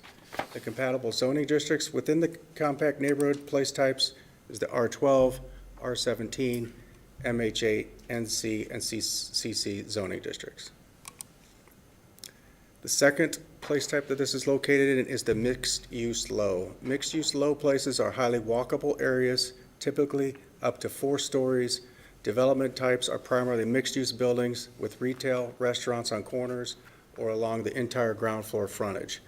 The compatible zoning districts within the compact neighborhood place types is the R12, R17, MH8, NC, and CC zoning districts. The second place type that this is located in is the mixed-use low. Mixed-use low places are highly walkable areas, typically up to 4 stories. Development types are primarily mixed-use buildings with retail, restaurants on corners, or along the entire ground floor frontage,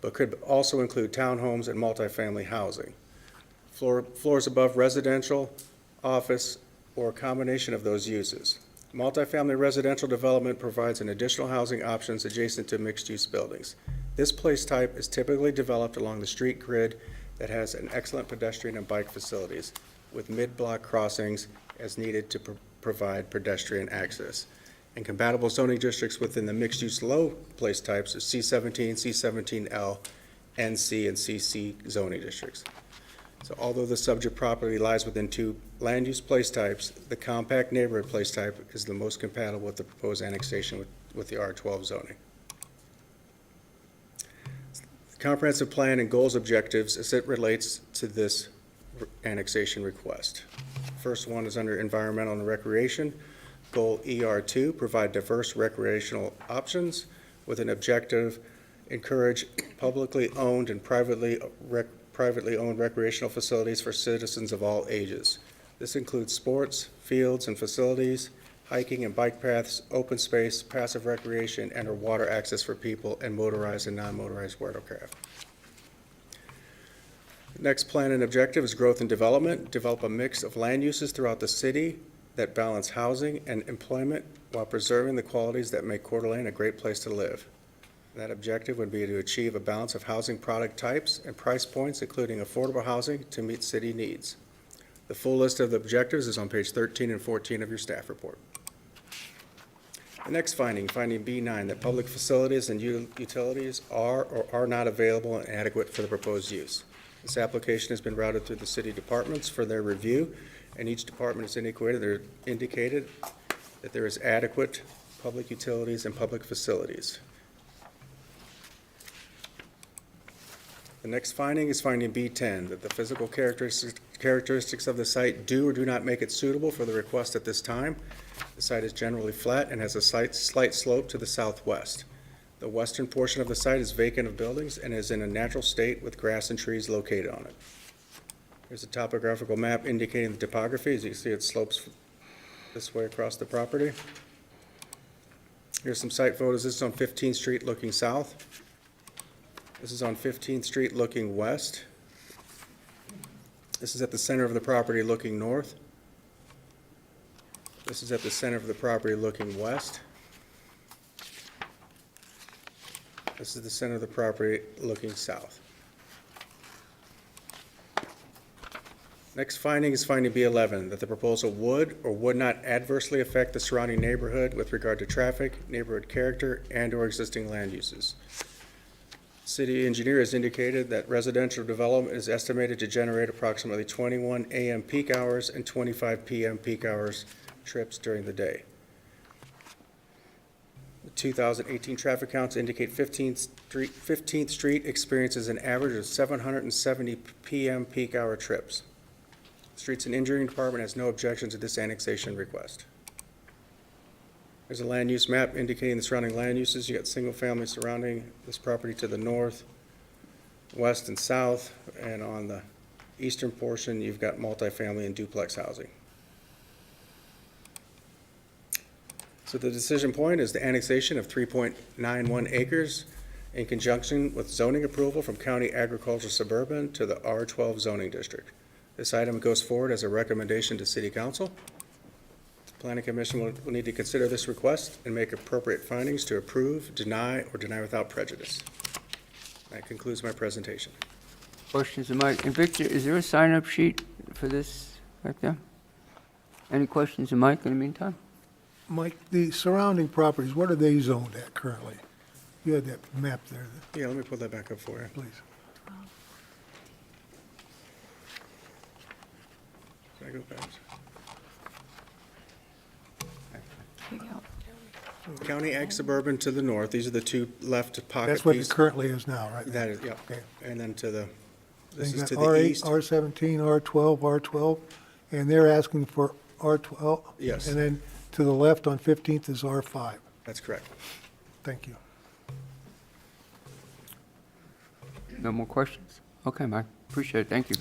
but could also include townhomes and multifamily housing. Floors above residential, office, or a combination of those uses. Multifamily residential development provides an additional housing options adjacent to mixed-use buildings. This place type is typically developed along the street grid that has an excellent pedestrian and bike facilities with mid-block crossings as needed to provide pedestrian access. And compatible zoning districts within the mixed-use low place types are C17, C17L, NC, and CC zoning districts. So although the subject property lies within 2 land use place types, the compact neighborhood place type is the most compatible with the proposed annexation with the R12 zoning. The comprehensive plan and goals objectives as it relates to this annexation request. First one is under environmental and recreation. Goal ER2, provide diverse recreational options with an objective, encourage publicly owned and privately owned recreational facilities for citizens of all ages. This includes sports, fields and facilities, hiking and bike paths, open space, passive recreation, and or water access for people and motorized and non-motorized watercraft. Next plan and objective is growth and development. Develop a mix of land uses throughout the city that balance housing and employment while preserving the qualities that make Coeur d'Alene a great place to live. That objective would be to achieve a balance of housing product types and price points, including affordable housing to meet city needs. The full list of the objectives is on page 13 and 14 of your staff report. The next finding B9, that public facilities and utilities are or are not available and adequate for the proposed use. This application has been routed through the city departments for their review, and each department has indicated that there is adequate public utilities and public facilities. The next finding is finding B10, that the physical characteristics of the site do or do not make it suitable for the request at this time. The site is generally flat and has a slight slope to the southwest. The western portion of the site is vacant of buildings and is in a natural state with grass and trees located on it. There's a topographical map indicating the topography. As you can see, it slopes this way across the property. Here's some site photos. This is on 15th Street looking south. This is on 15th Street looking west. This is at the center of the property looking north. This is at the center of the property looking west. This is the center of the property looking south. Next finding is finding B11, that the proposal would or would not adversely affect the surrounding neighborhood with regard to traffic, neighborhood character, and/or existing land uses. City engineer has indicated that residential development is estimated to generate approximately 21 a.m. peak hours and 25 p.m. peak hours trips during the day. The 2018 traffic counts indicate 15th Street experiences an average of 770 p.m. peak hour trips. Streets and Engineering Department has no objection to this annexation request. There's a land use map indicating the surrounding land uses. You got single family surrounding this property to the north, west, and south, and on the eastern portion, you've got multifamily and duplex housing. So the decision point is the annexation of 3.91 acres in conjunction with zoning approval from County Agricultural Suburban to the R12 Zoning District. This item goes forward as a recommendation to City Council. The Planning Commission will need to consider this request and make appropriate findings to approve, deny, or deny without prejudice. That concludes my presentation. Questions of Mike? And Victor, is there a sign-up sheet for this back there? Any questions of Mike in the meantime? Mike, the surrounding properties, what are they zoned at currently? You had that map there, Yeah, let me pull that back up for you. please. Can I go back? County Ag Suburban to the north. These are the two left pocket That's what it pieces. currently is now, right? That is, yeah. Okay. And then to the, this Then you is got to the R8, east. R17, R12, and they're asking for R12? Yes. And then to the left on 15th is R5. That's correct. Thank you. No more questions? Okay, Mike. Appreciate it. Thank you.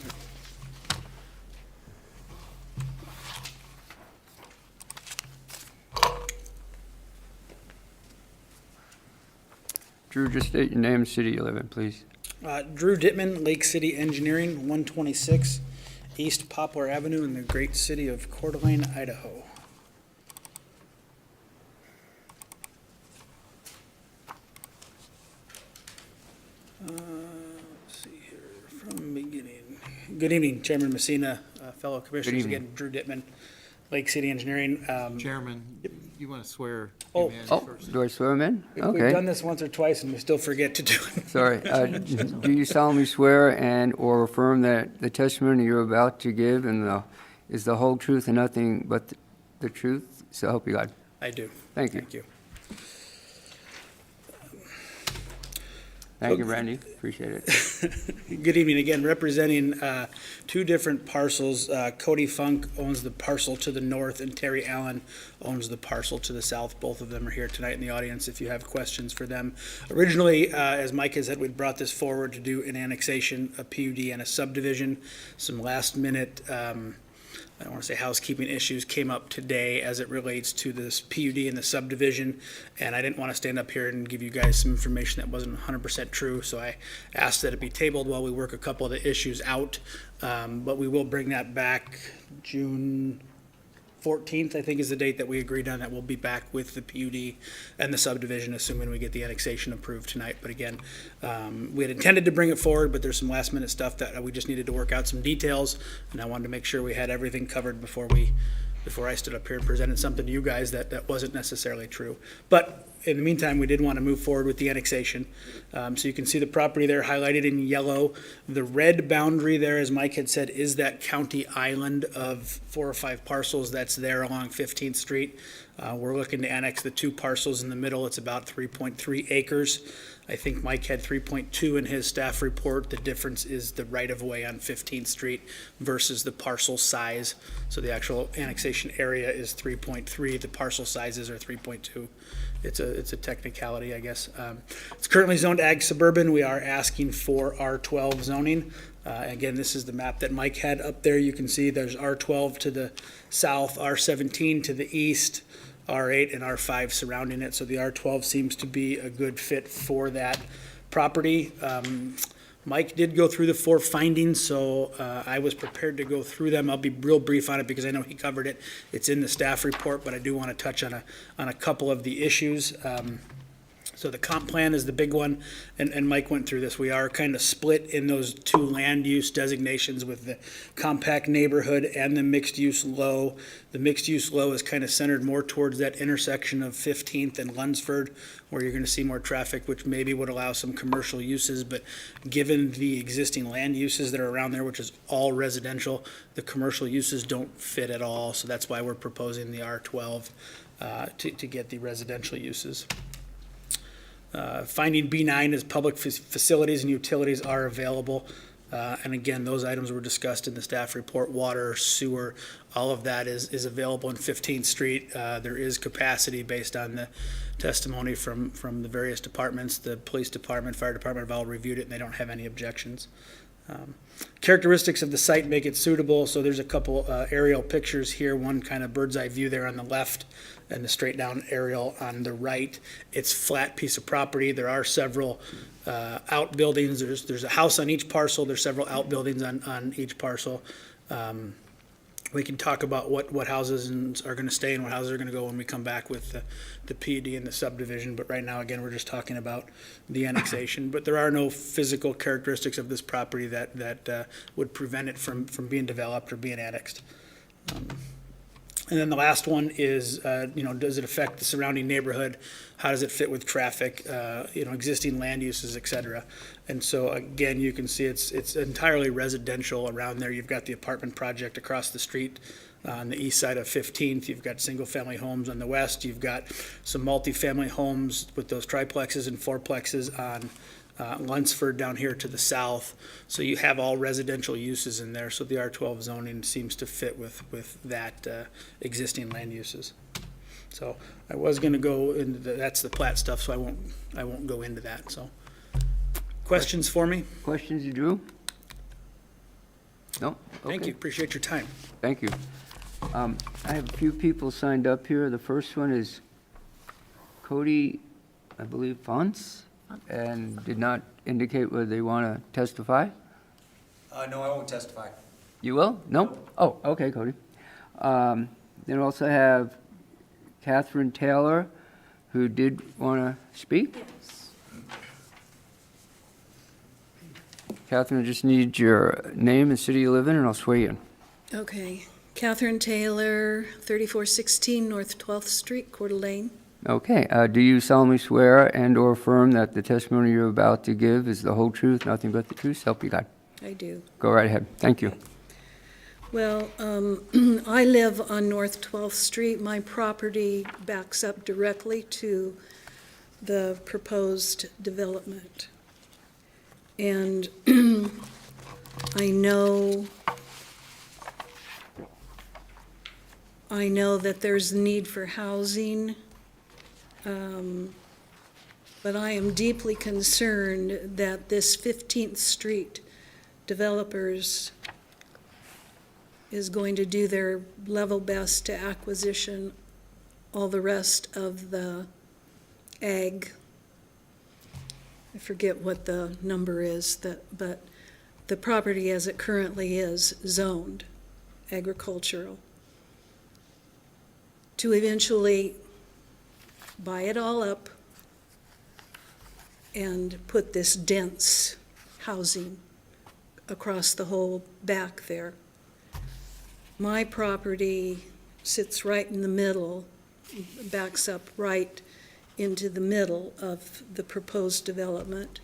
Drew, just state your name and city you live in, please. Drew Dittman, Lake City Engineering, 126 East Poplar Avenue in the great city of Coeur d'Alene, Idaho. Let's see here, from beginning. Good evening, Chairman Messina, fellow commissioners. evening. Again, Drew Dittman, Lake City Engineering. Chairman, you want to swear Oh. him in Oh, first? do I swear him in? We've Okay. done this once or twice and we still forget to do it. Sorry. Do you solemnly swear and/or affirm that the testimony you're about to give is the whole truth and nothing but the truth? So help you God. I do. Thank you. Thank you. Thank you, Randy. Appreciate it. Good evening again, representing two different parcels. Cody Funk owns the parcel to the north, and Terry Allen owns the parcel to the south. Both of them are here tonight in the audience if you have questions for them. Originally, as Mike has said, we brought this forward to do an annexation, a PUD, and a subdivision. Some last minute, I don't want to say housekeeping issues came up today as it relates to this PUD and the subdivision, and I didn't want to stand up here and give you guys some information that wasn't 100% true, so I asked that it be tabled while we work a couple of the issues out, but we will bring that back June 14th, I think is the date that we agreed on, that we'll be back with the PUD and the subdivision, assuming we get the annexation approved tonight. But again, we had intended to bring it forward, but there's some last minute stuff that we just needed to work out some details, and I wanted to make sure we had everything covered before I stood up here and presented something to you guys that wasn't necessarily true. But in the meantime, we did want to move forward with the annexation. So you can see the property there highlighted in yellow. The red boundary there, as Mike had said, is that county island of 4 or 5 parcels that's there along 15th Street. We're looking to annex the 2 parcels in the middle. It's about 3.3 acres. I think Mike had 3.2 in his staff report. The difference is the right-of-way on 15th Street versus the parcel size. So the actual annexation area is 3.3. The parcel sizes are 3.2. It's a technicality, I guess. It's currently zoned ag suburban. We are asking for R12 zoning. Again, this is the map that Mike had up there. You can see there's R12 to the south, R17 to the east, R8 and R5 surrounding it. So the R12 seems to be a good fit for that property. Mike did go through the 4 findings, so I was prepared to go through them. I'll be real brief on it because I know he covered it. It's in the staff report, but I do want to touch on a couple of the issues. So the comp plan is the big one, and Mike went through this. We are kind of split in those 2 land use designations with the compact neighborhood and the mixed use low. The mixed use low is kind of centered more towards that intersection of 15th and Lunsford, where you're going to see more traffic, which maybe would allow some commercial uses, but given the existing land uses that are around there, which is all residential, the commercial uses don't fit at all, so that's why we're proposing the R12 to get the residential uses. Finding B9 is public facilities and utilities are available. And again, those items were discussed in the staff report, water, sewer, all of that is available in 15th Street. There is capacity based on the testimony from the various departments. The police department, fire department have all reviewed it and they don't have any objections. Characteristics of the site make it suitable. So there's a couple aerial pictures here, one kind of bird's eye view there on the left and the straight down aerial on the right. It's a flat piece of property. There are several outbuildings. There's a house on each parcel. There's several outbuildings on each parcel. We can talk about what houses are going to stay and what houses are going to go when we come back with the PUD and the subdivision. But right now, again, we're just talking about the annexation. But there are no physical characteristics of this property that would prevent it from being developed or being annexed. And then the last one is, does it affect the surrounding neighborhood? How does it fit with traffic, existing land uses, et cetera? And so, again, you can see it's entirely residential around there. You've got the apartment project across the street on the east side of 15th. You've got single-family homes on the west. You've got some multifamily homes with those triplexes and fourplexes on Lunsford down here to the south. So you have all residential uses in there. So the R12 zoning seems to fit with that existing land uses. So I was going to go into that's the plat stuff. So I won't go into that. So questions for me? Questions, you Drew? No? Thank Okay. you. Appreciate your time. Thank you. I have a few people signed up here. The first one is Cody, I believe, Fonts, and did not indicate whether they want to testify. No, I won't testify. You will? No? Oh, okay, Cody. Then we also have Catherine Taylor, who did want to speak. Yes. Catherine, I just need your name and city you live in, and I'll swear you in. Okay. Catherine Taylor, 3416 North 12th Street, Coeur d'Alene. Okay. Do you solemnly swear and/or affirm that the testimony you're about to give is the whole truth, nothing but the truth? So help you God. I do. Go right ahead. Thank you. Well, I live on North 12th Street. My property backs up directly to the proposed development. And I know that there's need for housing, but I am deeply concerned that this 15th Street developers is going to do their level best to acquisition all the rest of the ag. I forget what the number is, but the property as it currently is zoned agricultural, to eventually buy it all up and put this dense housing across the whole back there. My property sits right in the middle, backs up right into the middle of the proposed development.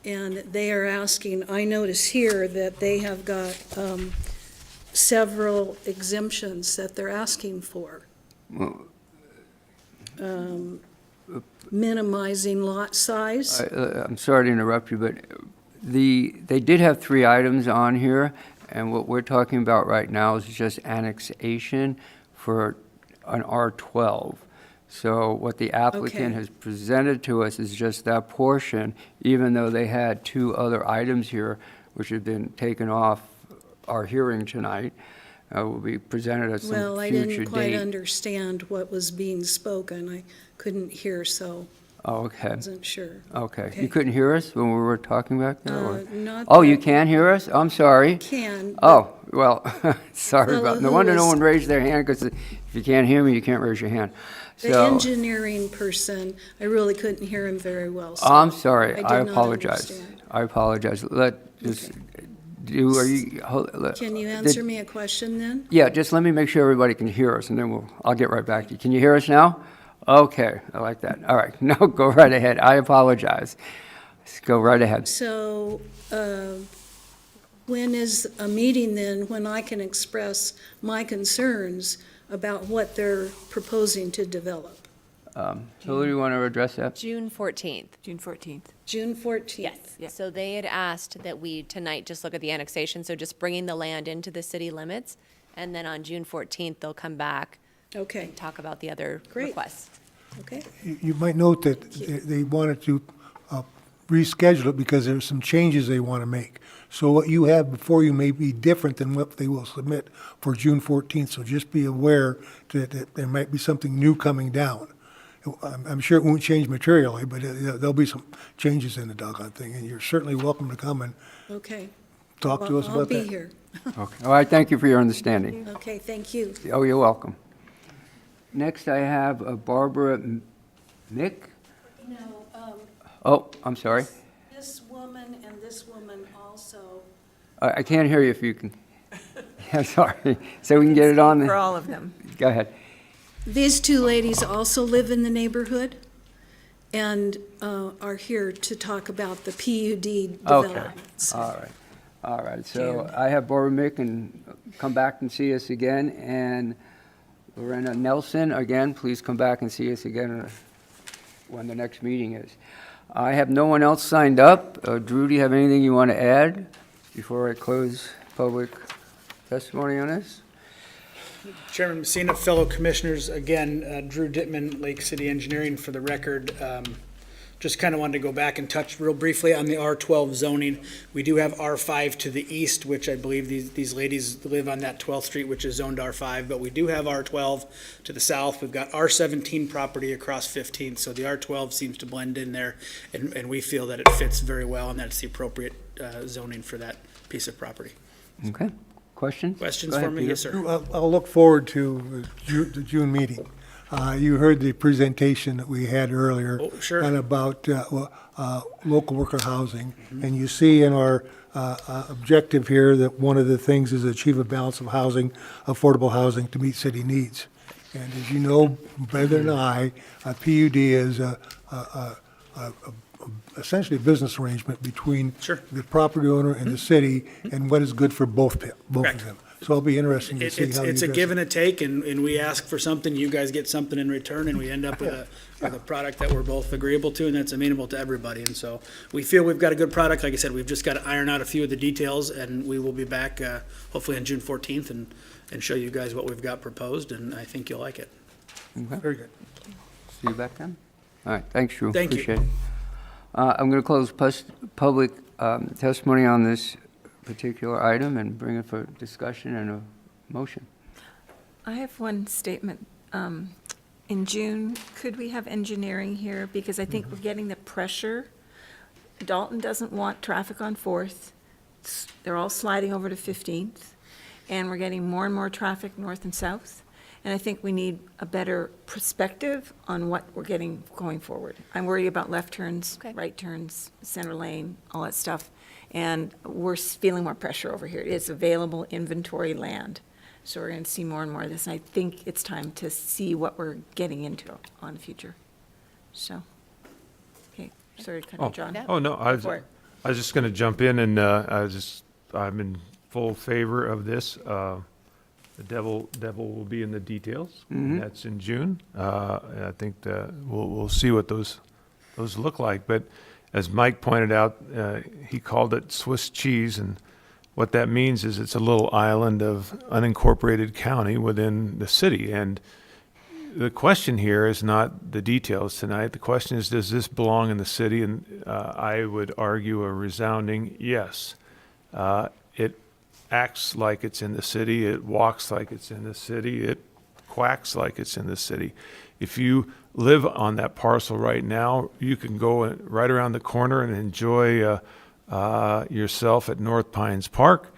And they are asking, I notice here that they have got several exemptions that they're asking for. Well, Minimizing lot size. I'm sorry to interrupt you, but they did have 3 items on here, and what we're talking about right now is just annexation for an R12. So what the applicant Okay. has presented to us is just that portion, even though they had 2 other items here, which have been taken off our hearing tonight, will be presented at some Well, I future didn't quite date. understand what was being spoken. I couldn't hear, so Oh, okay. wasn't sure. Okay. Okay. You couldn't hear us when we were talking back there? or- Not Oh, you that can hear us? I'm sorry. Can. but Oh, well, sorry Fellow about, no who wonder no was- one raised their hand, because if you can't hear me, you can't raise your hand. The So, engineering person, I really couldn't hear him very well. So I'm sorry, did I not apologize. understand. I apologize. Are you? Can you answer me a question then? Yeah, just let me make sure everybody can hear us, and then I'll get right back to you. Can you hear us now? Okay, I like that. All right, no, go right ahead. I apologize. Let's go right ahead. So, when is a meeting then when I can express my concerns about what they're proposing to develop? Hillary, you want to address that? June 14th. June 14th. June 14th? Yes. Yeah. So they had asked that we tonight just look at the annexation, so just bringing the land into the city limits. And then on June 14th, they'll come back Okay, and talk about the other Great. requests. okay. You might note that they wanted to reschedule it because there's some changes they want to make. So what you have before you may be different than what they will submit for June 14th. So just be aware that there might be something new coming down. I'm sure it won't change materially, but there'll be some changes in the doggone thing, and you're certainly welcome to come and Okay. talk to Well, us about that. I'll be here. Okay. All right, thank you for your understanding. Okay, thank you. Oh, you're welcome. Next, I have Barbara Mick. No, Oh, I'm sorry. this woman and this woman also. I can't hear you if you can. I'm sorry. So we can get it on. For all of them. Go ahead. These 2 ladies also live in the neighborhood and are here to talk about the PUD Okay. developments. All right. All right. So I have Barbara Mick, and come back and see us again. And Lorena Nelson, again, please come back and see us again when the next meeting is. I have no one else signed up. Drew, do you have anything you want to add before I close public testimony on this? Chairman Messina, fellow commissioners, again, Drew Dittman, Lake City Engineering, for the record. Just kind of wanted to go back and touch real briefly on the R12 zoning. We do have R5 to the east, which I believe these ladies live on that 12th Street, which is zoned R5, but we do have R12 to the south. We've got R17 property across 15th, so the R12 seems to blend in there, and we feel that it fits very well and that it's the appropriate zoning for that piece of property. Okay. Questions? Questions Go for ahead, me? Peter. Yes, sir. I'll look forward to the June meeting. You heard the presentation that we had earlier. Oh, sure. And about local worker housing. And you see in our objective here that one of the things is achieve a balance of housing, affordable housing to meet city needs. And as you know better than I, a PUD is a essentially a business arrangement between Sure. the property owner and the city, and what is good for both Correct. of them. So it'll be interesting to It's, see how you it's a address give it. and a take, and we ask for something, you guys get something in return, and we end up with a product that we're both agreeable to and that's amenable to everybody. And so we feel we've got a good product. Like I said, we've just got to iron out a few of the details, and we will be back hopefully on June 14th and show you guys what we've got proposed, and I think you'll like it. Very good. See you back then? All right, thanks, Drew. Thank you. Appreciate it. I'm going to close public testimony on this particular item and bring it for discussion and a motion. I have one statement. In June, could we have engineering here? Because I think we're getting the pressure. Dalton doesn't want traffic on Fourth. They're all sliding over to 15th. And we're getting more and more traffic north and south. And I think we need a better perspective on what we're getting going forward. I'm worried about left turns, Okay. right turns, center lane, all that stuff. And we're feeling more pressure over here. It's available inventory land. So we're going to see more and more of this. And I think it's time to see what we're getting into on the future. So, okay, sorry to cut you, John. Yeah. Oh, no, Go for it. I was just going to jump in, and I'm in full favor of this. The devil will be in the details. And that's in June. And I think that we'll see what those look like. But as Mike pointed out, he called it Swiss cheese, and what that means is it's a little island of unincorporated county within the city. And the question here is not the details tonight. The question is, does this belong in the city? And I would argue a resounding yes. It acts like it's in the city. It walks like it's in the city. It quacks like it's in the city. If you live on that parcel right now, you can go right around the corner and enjoy yourself at North Pines Park.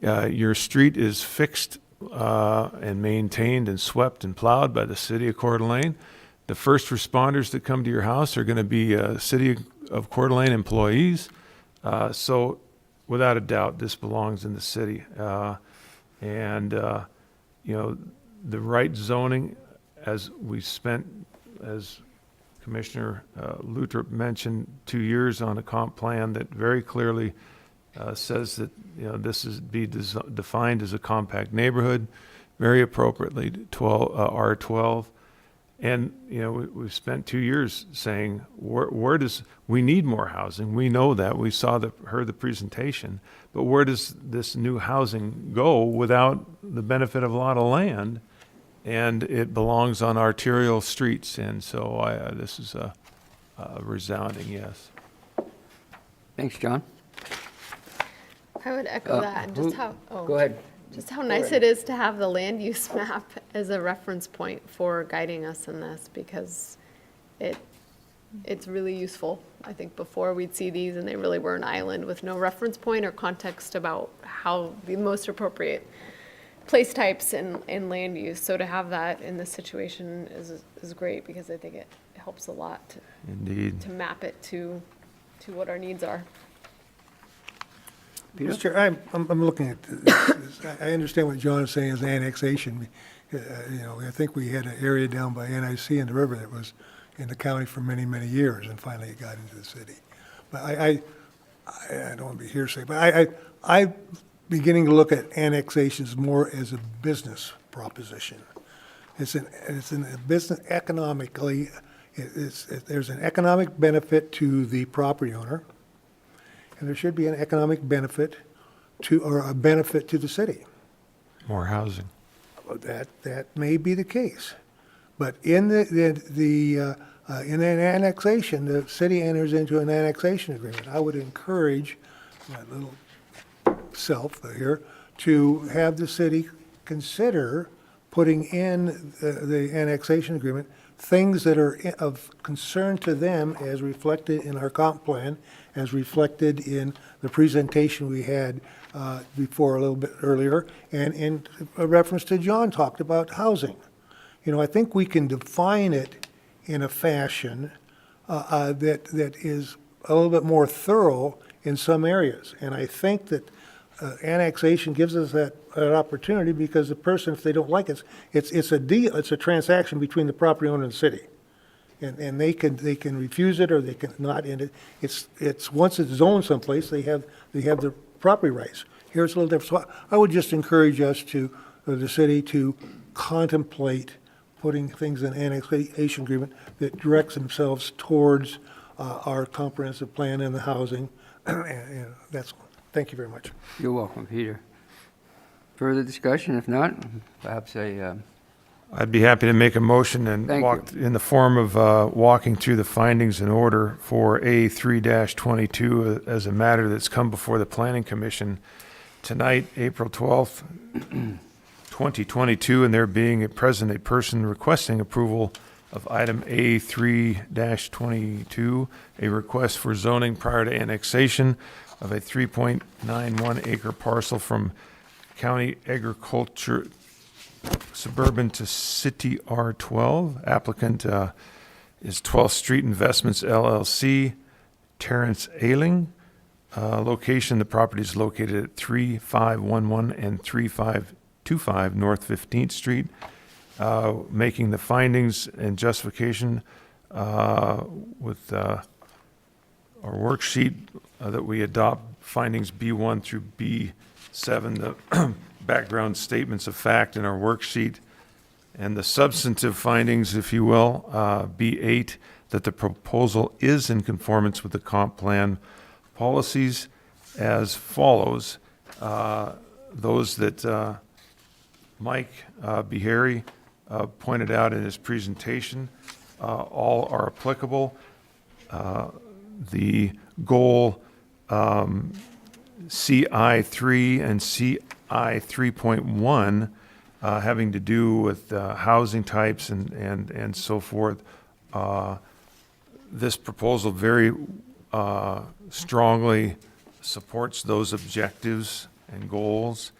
Your street is fixed and maintained and swept and plowed by the city of Coeur d'Alene. The first responders that come to your house are going to be city of Coeur d'Alene employees. So without a doubt, this belongs in the city. And the right zoning, as we spent, as Commissioner Luttrop mentioned, 2 years on a comp plan that very clearly says that this is defined as a compact neighborhood, very appropriately R12. And we've spent 2 years saying where does we need more housing? We know that, we heard the presentation, but where does this new housing go without the benefit of a lot of land? And it belongs on arterial streets, and so this is a resounding yes. Thanks, John. I would echo that, and just Go ahead. just how nice it is to have the land use map as a reference point for guiding us in this, because it's really useful. I think before we'd see these and they really were an island with no reference point or context about how the most appropriate place types and land use. So to have that in this situation is great, because I think it helps a lot Indeed. to map it to what our needs are. Mr. Chair, I'm looking at this. I understand what John is saying is annexation. I think we had an area down by NIC in the river that was in the county for many, many years, and finally it got into the city. But I don't want to be hearsay, but I beginning to look at annexations more as a business proposition. It's a business economically. There's an economic benefit to the property owner, and there should be an economic benefit or a benefit to the city. More housing. That may be the case, but in in an annexation, the city enters into an annexation agreement. I would encourage my little self here to have the city consider putting in the annexation agreement things that are of concern to them, as reflected in our comp plan, as reflected in the presentation we had before a little bit earlier, and in a reference to John talked about housing. I think we can define it in a fashion that is a little bit more thorough in some areas. And I think that annexation gives us that opportunity, because the person, if they don't like it, it's a deal, it's a transaction between the property owner and the city. and they can refuse it or they can not end it. It's once it's zoned someplace, they have the property rights. Here it's a little different. So I would just encourage us the city to contemplate putting things in annexation agreement that directs themselves towards our comprehensive plan and the housing. And that's all. Thank you very much. You're welcome, Peter. Further discussion? If not, perhaps I'd be happy to make a motion and Thank walk in the form of walking through the findings in order for A3-22 as a matter that's come before the Planning Commission tonight, April 12th, 2022, and there being at present a person requesting approval of item A3-22, a request for zoning prior to annexation of a 3.91 acre parcel from county agriculture suburban to city R12. Applicant is 12th Street Investments LLC, Terrence Ailing. Location, the property is located at 3511 and 3525 North 15th Street. Making the findings and justification with our worksheet that we adopt, findings B1 through B7, the background statements of fact in our worksheet, and the substantive findings, if you will, B8, that the proposal is in conformance with the comp plan policies as follows. Those that Mike Behary pointed out in his presentation, all are applicable. The goal CI3 and CI3.1 having to do with housing types and so forth. This proposal very strongly supports those objectives and goals,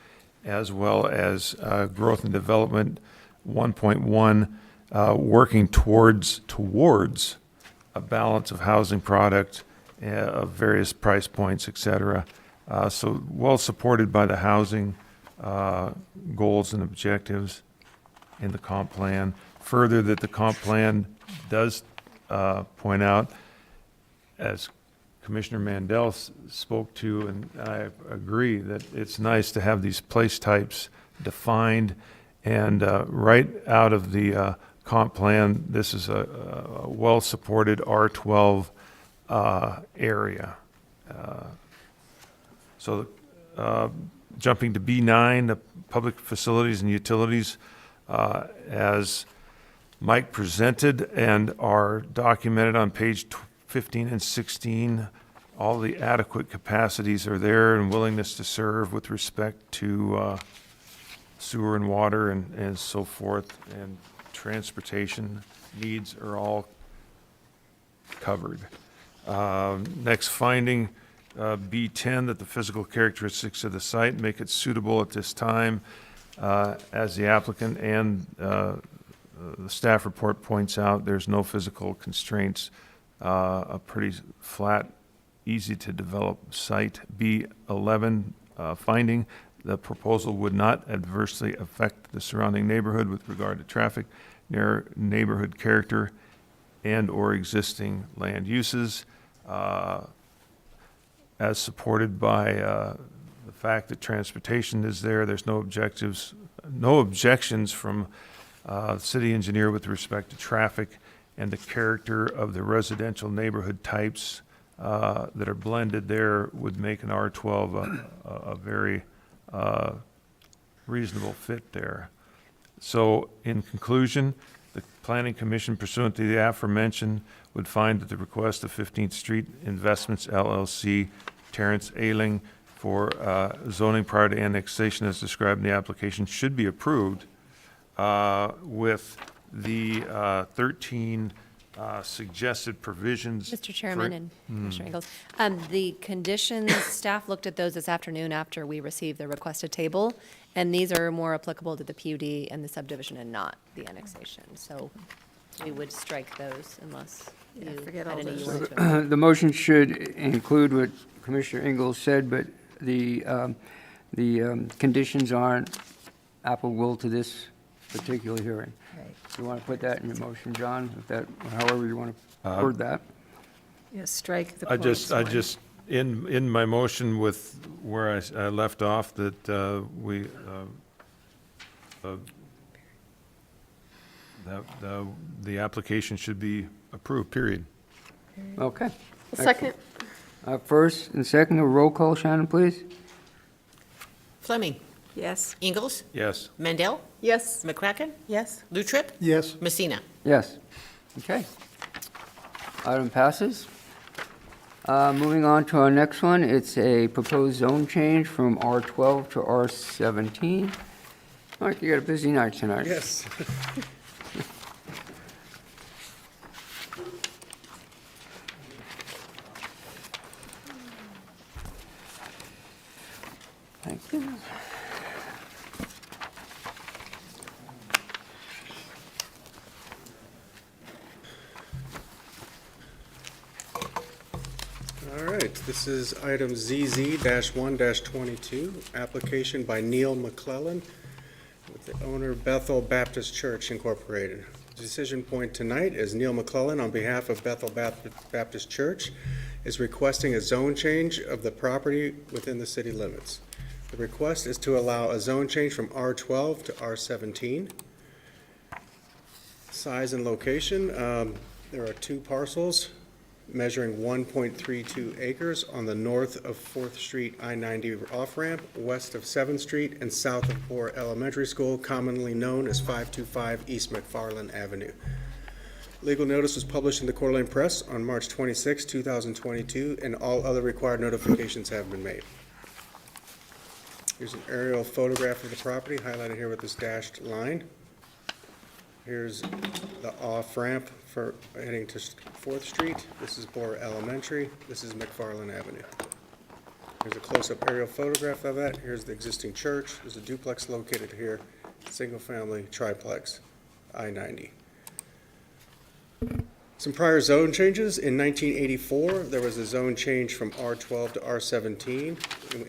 as well as growth and development 1.1, working towards a balance of housing product of various price points, et cetera. So well supported by the housing goals and objectives in the comp plan. Further, that the comp plan does point out, as Commissioner Mandel spoke to, and I agree, that it's nice to have these place types defined, and right out of the comp plan, this is a well-supported R12 area. So jumping to B9, the public facilities and utilities, as Mike presented and are documented on page 15 and 16, all the adequate capacities are there and willingness to serve with respect to sewer and water and so forth, and transportation needs are all covered. Next finding, B10, that the physical characteristics of the site make it suitable at this time, as the applicant and the staff report points out, there's no physical constraints, a pretty flat, easy to develop site. B11 finding, the proposal would not adversely affect the surrounding neighborhood with regard to traffic, neighborhood character, and or existing land uses, as supported by the fact that transportation is there. There's no objections from the city engineer with respect to traffic and the character of the residential neighborhood types that are blended there would make an R12 a very reasonable fit there. So in conclusion, the Planning Commission pursuant to the aforementioned would find that the request of 15th Street Investments LLC, Terrence Ailing, for zoning prior to annexation as described in the application should be approved with the 13 suggested provisions. Mr. Chairman and Commissioner Ingles, the conditions, staff looked at those this afternoon after we received the requested table, and these are more applicable to the PUD and the subdivision and not the annexation. So we would strike those unless you forget had all any you those. wanted to. The motion should include what Commissioner Ingles said, but the conditions aren't applicable to this particular hearing. You want to put that in your motion, John, if that, however you want to word that? Yeah, strike the I points one. just, in my motion with where I left off, that the application should be approved, period. Okay. Second. First and second, a roll call, Shannon, please. Fleming, Yes. Ingalls, Yes. Mendel, Yes. McCracken, Yes? Lutrip, Yes, Messina. Yes. Okay. Item passes. Moving on to our next one, it's a proposed zone change from R12 to R17. Mike, you got a busy night tonight. Yes. Thank you. All right, this is item ZZ-1-22, application by Neil McClellan with the owner Bethel Baptist Church Incorporated. Decision point tonight is Neil McClellan, on behalf of Bethel Baptist Church, is requesting a zone change of the property within the city limits. The request is to allow a zone change from R12 to R17. Size and location, there are two parcels measuring 1.32 acres on the north of 4th Street I-90 off-ramp, west of 7th Street, and south of Coeur Elementary School, commonly known as 525 East McFarland Avenue. Legal notice was published in the Coeur d'Alene Press on March 26, 2022, and all other required notifications have been made. Here's an aerial photograph of the property, highlighted here with this dashed line. Here's the off-ramp for heading to 4th Street. This is Coeur Elementary. This is McFarland Avenue. Here's a close-up aerial photograph of that. Here's the existing church. There's a duplex located here, single-family triplex, I-90. Some prior zone changes. In 1984, there was a zone change from R12 to R17,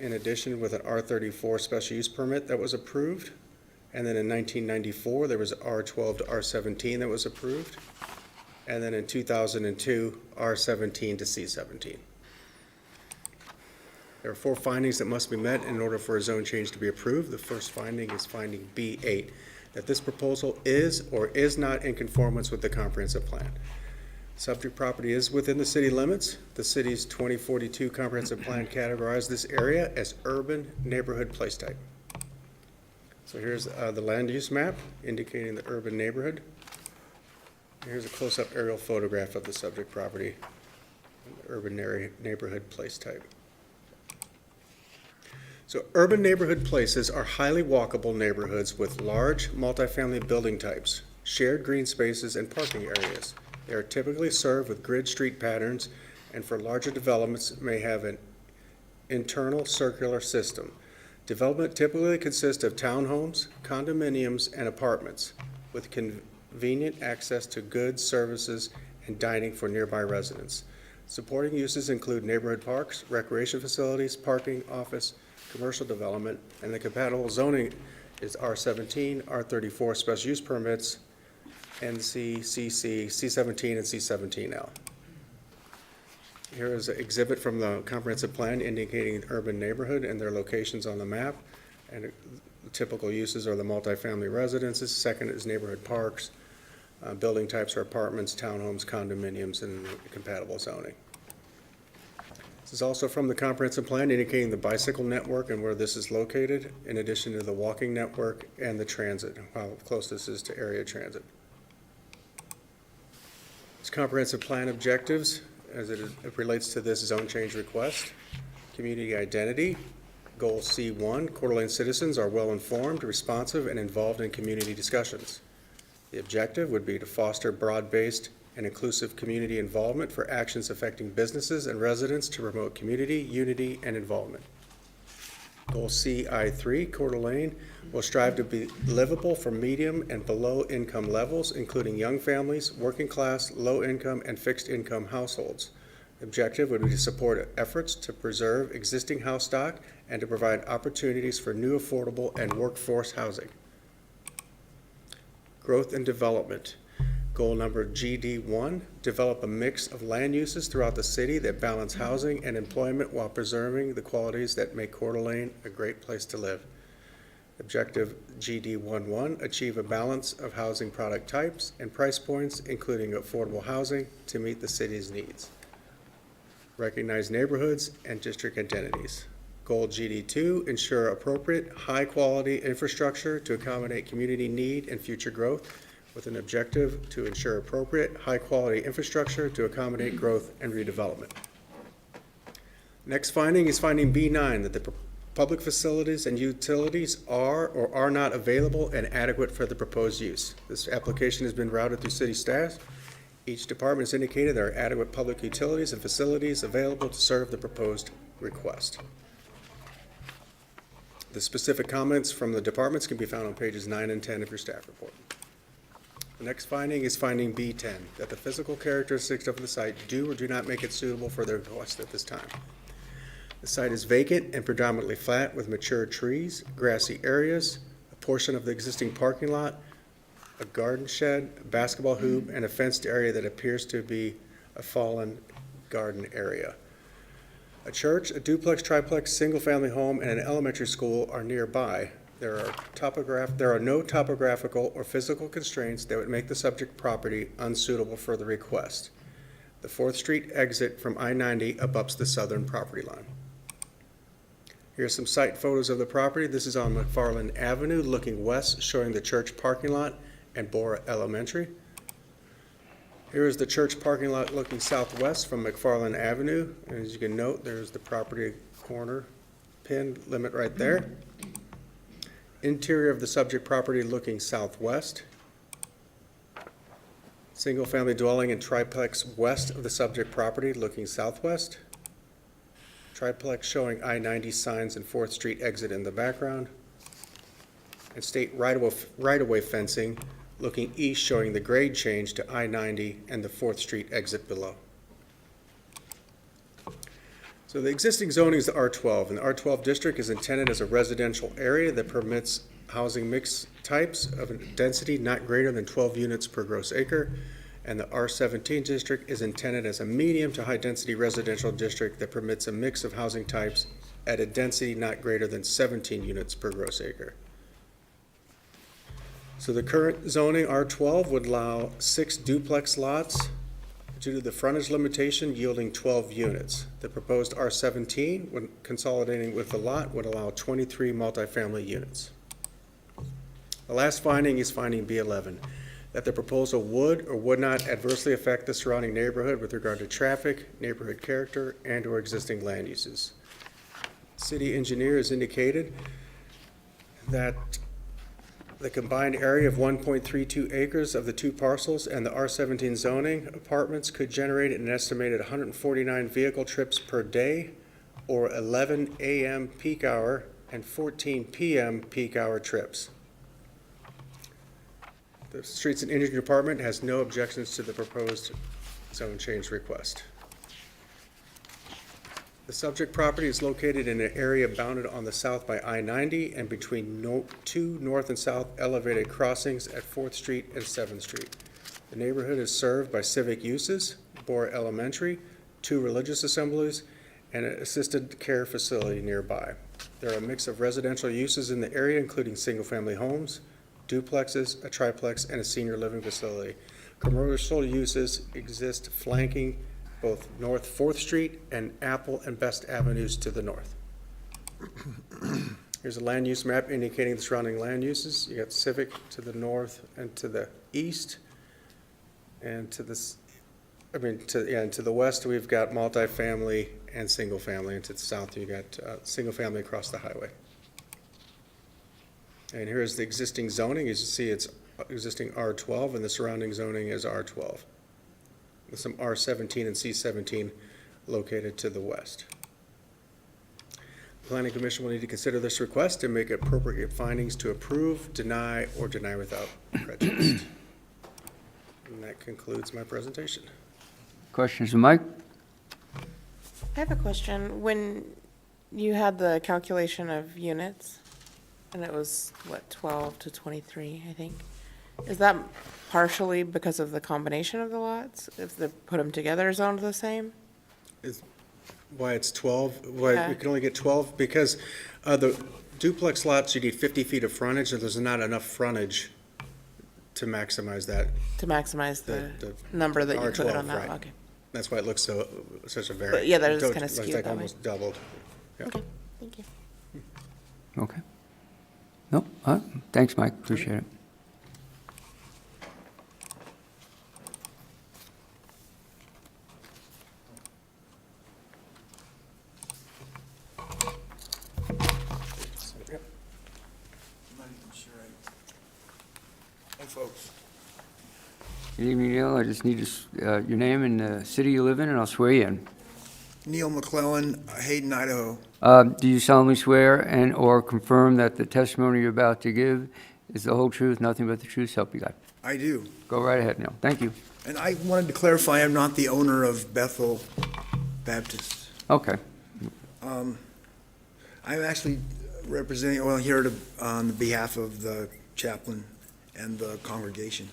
in addition with an R34 special use permit that was approved. And then in 1994, there was R12 to R17 that was approved. And then in 2002, R17 to C17. There are 4 findings that must be met in order for a zone change to be approved. The first finding is finding B8, that this proposal is or is not in conformance with the comprehensive plan. Subject property is within the city limits. The city's 2042 comprehensive plan categorized this area as urban neighborhood place type. So here's the land use map indicating the urban neighborhood. Here's a close-up aerial photograph of the subject property, urban neighborhood place type. So urban neighborhood places are highly walkable neighborhoods with large multifamily building types, shared green spaces, and parking areas. They are typically served with grid street patterns, and for larger developments may have an internal circular system. Development typically consists of townhomes, condominiums, and apartments with convenient access to goods, services, and dining for nearby residents. Supporting uses include neighborhood parks, recreation facilities, parking, office, commercial development, and the compatible zoning is R17, R34 special use permits, NC, CC, C17, and C17L. Here is an exhibit from the comprehensive plan indicating urban neighborhood and their locations on the map. And the typical uses are the multifamily residences. Second is neighborhood parks. Building types are apartments, townhomes, condominiums, and compatible zoning. This is also from the comprehensive plan indicating the bicycle network and where this is located, in addition to the walking network and the transit, how close this is to area transit. This comprehensive plan objectives as it relates to this zone change request. Community identity, goal C1, Coeur d'Alene citizens are well-informed, responsive, and involved in community discussions. The objective would be to foster broad-based and inclusive community involvement for actions affecting businesses and residents to promote community, unity, and involvement. Goal CI3, Coeur d'Alene, will strive to be livable for medium and below income levels, including young families, working class, low income, and fixed income households. The objective would be to support efforts to preserve existing house stock and to provide opportunities for new affordable and workforce housing. growth and development. Goal number GD1, develop a mix of land uses throughout the city that balance housing and employment while preserving the qualities that make Coeur d'Alene a great place to live. Objective GD11, achieve a balance of housing product types and price points, including affordable housing, to meet the city's needs. Recognize neighborhoods and district identities. Goal GD2, ensure appropriate, high-quality infrastructure to accommodate community need and future growth, with an objective to ensure appropriate, high-quality infrastructure to accommodate growth and redevelopment. Next finding is finding B9, that the public facilities and utilities are or are not available and adequate for the proposed use. This application has been routed through city staff. Each department has indicated there are adequate public utilities and facilities available to serve the proposed request. The specific comments from the departments can be found on pages 9 and 10 of your staff report. The next finding is finding B10, that the physical characteristics of the site do or do not make it suitable for the request at this time. The site is vacant and predominantly flat with mature trees, grassy areas, a portion of the existing parking lot, a garden shed, a basketball hoop, and a fenced area that appears to be a fallen garden area. A church, a duplex, triplex, single-family home, and an elementary school are nearby. There are no topographical or physical constraints that would make the subject property unsuitable for the request. The 4th Street exit from I-90 abuts the southern property line. Here's some site photos of the property. This is on McFarland Avenue, looking west, showing the church parking lot and Bora Elementary. Here is the church parking lot looking southwest from McFarland Avenue. And as you can note, there's the property corner pin limit right there. Interior of the subject property looking southwest. Single-family dwelling and triplex west of the subject property looking southwest. Triplex showing I-90 signs and 4th Street exit in the background. And state right-of-way fencing looking east, showing the grade change to I-90 and the 4th Street exit below. So the existing zoning is the R12, and the R12 district is intended as a residential area that permits housing mix types of a density not greater than 12 units per gross acre, and the R17 district is intended as a medium to high-density residential district that permits a mix of housing types at a density not greater than 17 units per gross acre. So the current zoning, R12, would allow 6 duplex lots due to the frontage limitation yielding 12 units. The proposed R17, when consolidating with the lot, would allow 23 multifamily units. The last finding is finding B11, that the proposal would or would not adversely affect the surrounding neighborhood with regard to traffic, neighborhood character, and/or existing land uses. City engineer has indicated that the combined area of 1.32 acres of the 2 parcels and the R17 zoning apartments could generate an estimated 149 vehicle trips per day, or 11 a.m. peak hour and 14 p.m. peak hour trips. The Streets and Energy Department has no objections to the proposed zone change request. The subject property is located in an area bounded on the south by I-90 and between 2 north and south elevated crossings at 4th Street and 7th Street. The neighborhood is served by civic uses, Bora Elementary, 2 religious assemblies, and an assisted care facility nearby. There are a mix of residential uses in the area, including single-family homes, duplexes, a triplex, and a senior living facility. Commercial uses exist flanking both North 4th Street and Apple and Best Avenues to the north. Here's a land use map indicating the surrounding land uses. You got civic to the north and to the east, and to this, and to the west we've got multifamily and single family, and to the south you got single family across the highway. And here is the existing zoning. As you see, it's existing R12, and the surrounding zoning is R12, with some R17 and C17 located to the west. The Planning Commission will need to consider this request and make appropriate findings to approve, deny, or deny without prejudice. And that concludes my presentation. Questions, Mike? I have a question. When you had the calculation of units, and it was, what, 12 to 23, I think, Is that partially because of the combination of the lots? If they put them together, zoned the same? Why it's 12, why Yeah. we can only get 12? Because the duplex lots, you need 50 feet of frontage, and there's not enough frontage to maximize that. To maximize the The number that you put R12, on that, right. okay. That's why it looks such a very. But yeah, that is it's kinda skewed like that way. almost doubled. Yeah. Okay, thank you. Okay. No, thanks, Mike, appreciate it. Hey, folks. Good evening, Neil. I just need your name and the city you live in, and I'll swear you in. Neil McClellan, Hayden, Idaho. Do you solemnly swear and/or confirm that the testimony you're about to give is the whole truth, nothing but the truth, so help you God? I do. Go right ahead, Neil. Thank you. And I wanted to clarify, I'm not the owner of Bethel Baptist. Okay. I'm actually representing, well, here on behalf of the chaplain and the congregation.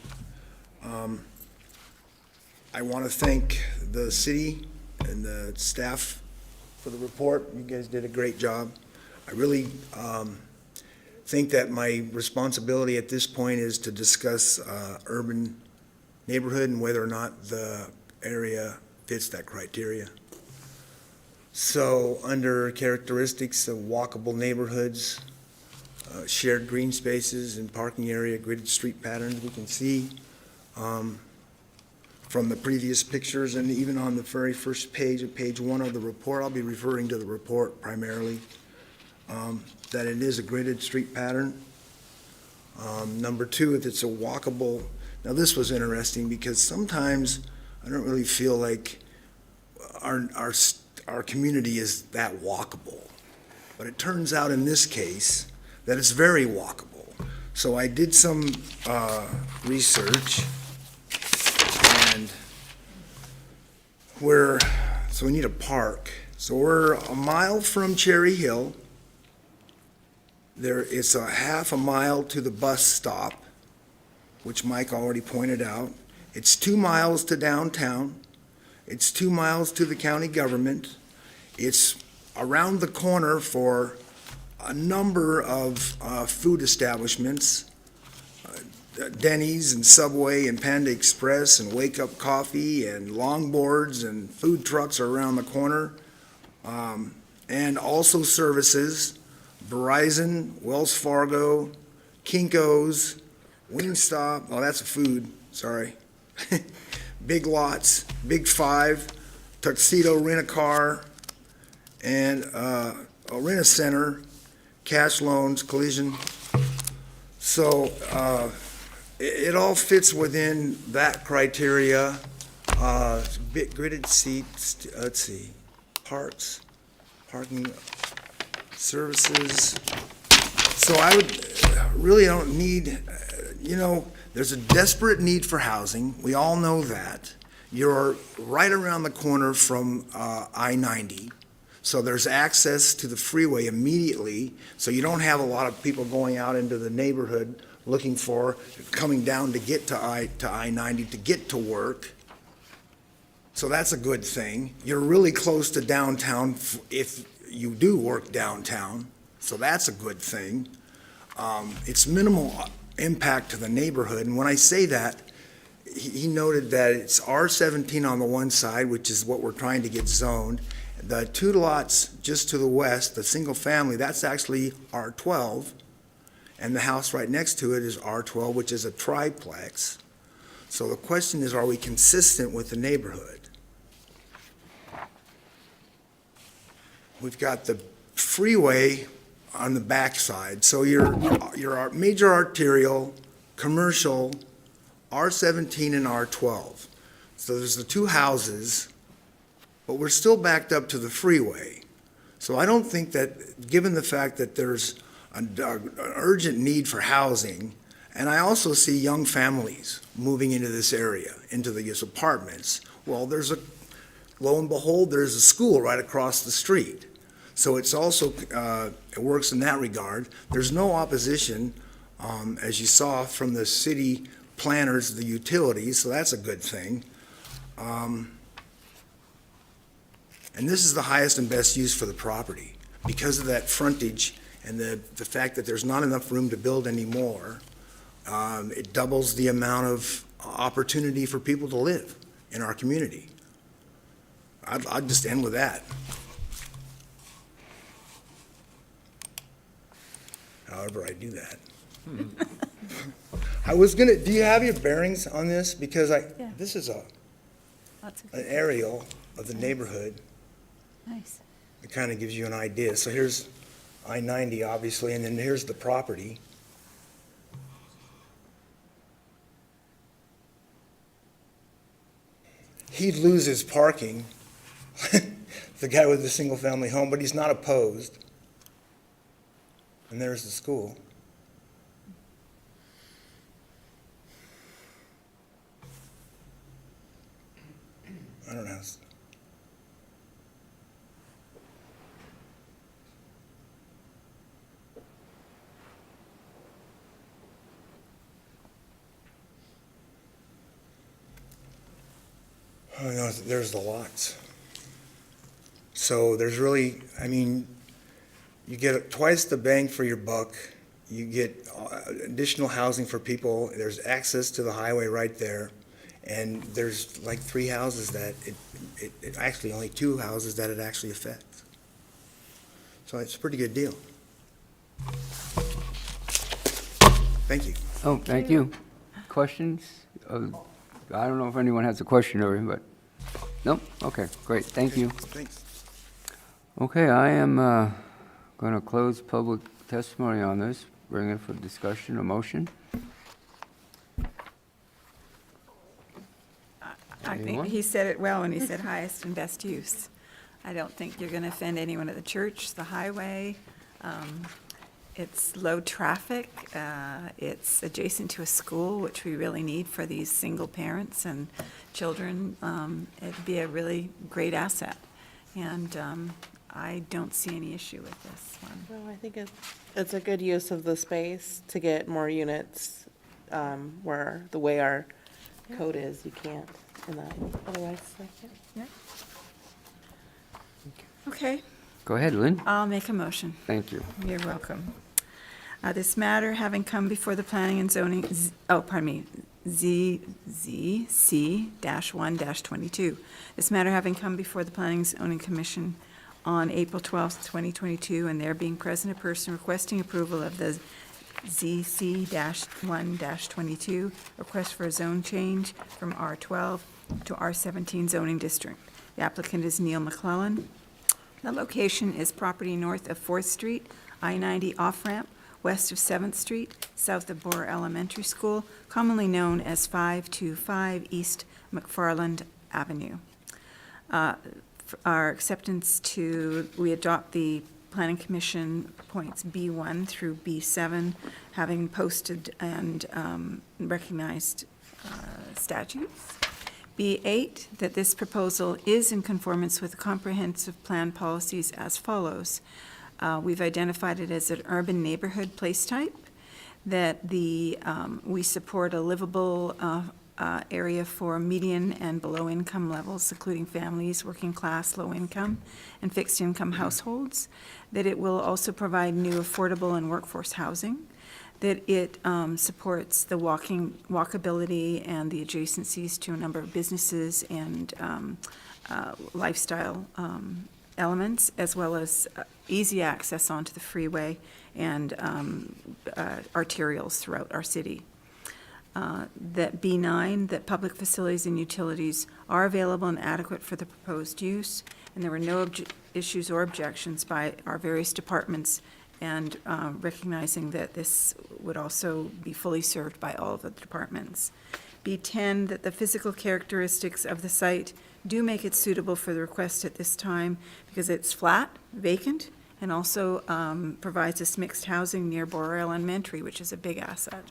I want to thank the city and the staff for the report. You guys did a great job. I really think that my responsibility at this point is to discuss urban neighborhood and whether or not the area fits that criteria. So under characteristics of walkable neighborhoods, shared green spaces and parking area, gridded street patterns, we can see from the previous pictures and even on the very first page of page 1 of the report, I'll be referring to the report primarily, that it is a gridded street pattern. Number 2, if it's a walkable, now this was interesting because sometimes I don't really feel like our community is that walkable. But it turns out in this case that it's very walkable. So I did some research, and so we need a park. So we're a mile from Cherry Hill. It's a half a mile to the bus stop, which Mike already pointed out. It's 2 miles to downtown. It's 2 miles to the county government. It's around the corner for a number of food establishments, Denny's and Subway and Panda Express and Wake Up Coffee and longboards and food trucks are around the corner. And also services, Verizon, Wells Fargo, Kinko's, Wingstop, oh, that's a food, sorry. Big Lots, Big Five, Tuxedo Rent-A-Car, and a Rent-A-Center, Cash Loans, Collision. So it all fits within that criteria. Gridded seats, let's see, parks, parking, services. So I really don't need, there's a desperate need for housing. We all know that. You're right around the corner from I-90. So there's access to the freeway immediately, so you don't have a lot of people going out into the neighborhood coming down to get to I-90 to get to work. So that's a good thing. You're really close to downtown if you do work downtown, so that's a good thing. It's minimal impact to the neighborhood, and when I say that, he noted that it's R17 on the one side, which is what we're trying to get zoned. The 2 lots just to the west, the single family, that's actually R12, and the house right next to it is R12, which is a triplex. So the question is, are we consistent with the neighborhood? We've got the freeway on the backside, so your major arterial, commercial, R17 and R12. So there's the 2 houses, but we're still backed up to the freeway. So I don't think that, given the fact that there's an urgent need for housing, and I also see young families moving into this area, into these apartments. Well, lo and behold, there's a school right across the street. So it's also, it works in that regard. There's no opposition as you saw from the city planners, the utilities, so that's a good thing. And this is the highest and best use for the property. Because of that frontage and the fact that there's not enough room to build anymore, it doubles the amount of opportunity for people to live in our community. I'd just end with that. However I do that. I was gonna, do you have your bearings on this? Because Yeah. this is an Lots of, aerial of the neighborhood. nice. It kind of gives you an idea. So here's I-90, obviously, and then here's the property. He'd lose his parking, the guy with the single-family home, but he's not opposed. And there's the school. I don't know. Oh, no, there's the lots. So there's really, I mean, you get twice the bang for your buck. You get additional housing for people. There's access to the highway right there. And there's like 3 houses that it actually only 2 houses that it actually affects. So it's a pretty good deal. Thank you. Oh, thank you. Questions? I don't know if anyone has a question over here, but, nope? Okay, great, thank you. Thanks. Okay, I am going to close public testimony on this, bring it for discussion, a motion. I think Anyone? he said it well when he said highest and best use. I don't think you're going to offend anyone at the church, the highway. It's low traffic. It's adjacent to a school, which we really need for these single parents and children. It'd be a really great asset. And I don't see any issue with this one. Well, I think it's a good use of the space to get more units, where the way our code is, you can't, and that, otherwise, like, yeah. Okay, Go ahead, Lynn. I'll make a motion. Thank you. You're welcome. This matter having come before the Planning and Zoning, ZC-1-22. This matter having come before the Planning and Zoning Commission on April 12th, 2022, and there being present a person requesting approval of the ZC-1-22, request for a zone change from R12 to R17 zoning district. The applicant is Neil McClellan. The location is property north of 4th Street, I-90 off-ramp, west of 7th Street, south of Boer Elementary School, commonly known as 525 East McFarland Avenue. Our acceptance we adopt the Planning Commission points B1 through B7, having posted and recognized statutes. B8, that this proposal is in conformance with the comprehensive plan policies as follows. We've identified it as an urban neighborhood place type, that we support a livable area for median and below income levels, including families, working class, low income, and fixed income households, that it will also provide new affordable and workforce housing, that it supports the walkability and the adjacencies to a number of businesses and lifestyle elements, as well as easy access onto the freeway and arterials throughout our city. That B9, that public facilities and utilities are available and adequate for the proposed use, and there were no issues or objections by our various departments, and recognizing that this would also be fully served by all of the departments. B10, that the physical characteristics of the site do make it suitable for the request at this time because it's flat, vacant, and also provides us mixed housing near Boer Elementary, which is a big asset.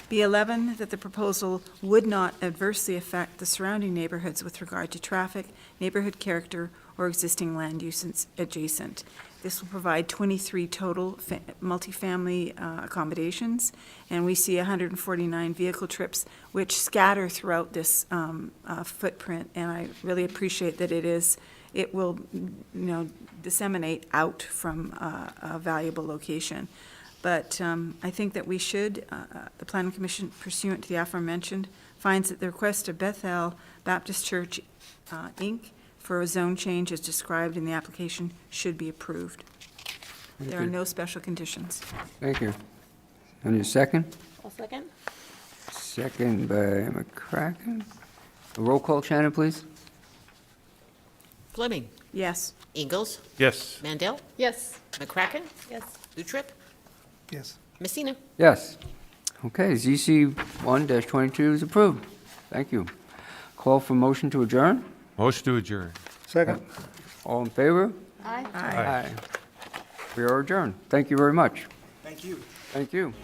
B11, that the proposal would not adversely affect the surrounding neighborhoods with regard to traffic, neighborhood character, or existing land use adjacent. This will provide 23 total multifamily accommodations, and we see 149 vehicle trips, which scatter throughout this footprint, and I really appreciate that it will, disseminate out from a valuable location. But I think that we should, the Planning Commission pursuant to the aforementioned, finds that the request of Bethel Baptist Church, Inc., for a zone change as described in the application should be approved. There are no special conditions. Thank you. And your second? I'll second. Second by McCracken. A roll call, Shannon, please. Fleming. Yes. Ingalls. Yes. Mandel. Yes. McCracken. Yes. Lutrip. Yes. Messina. Yes. Okay, ZC 1-22 is approved. Thank you. Call for motion to adjourn? Motion to adjourn. Second. All in favor? Aye. Aye. We are adjourned. Thank you very much. Thank you. Thank you.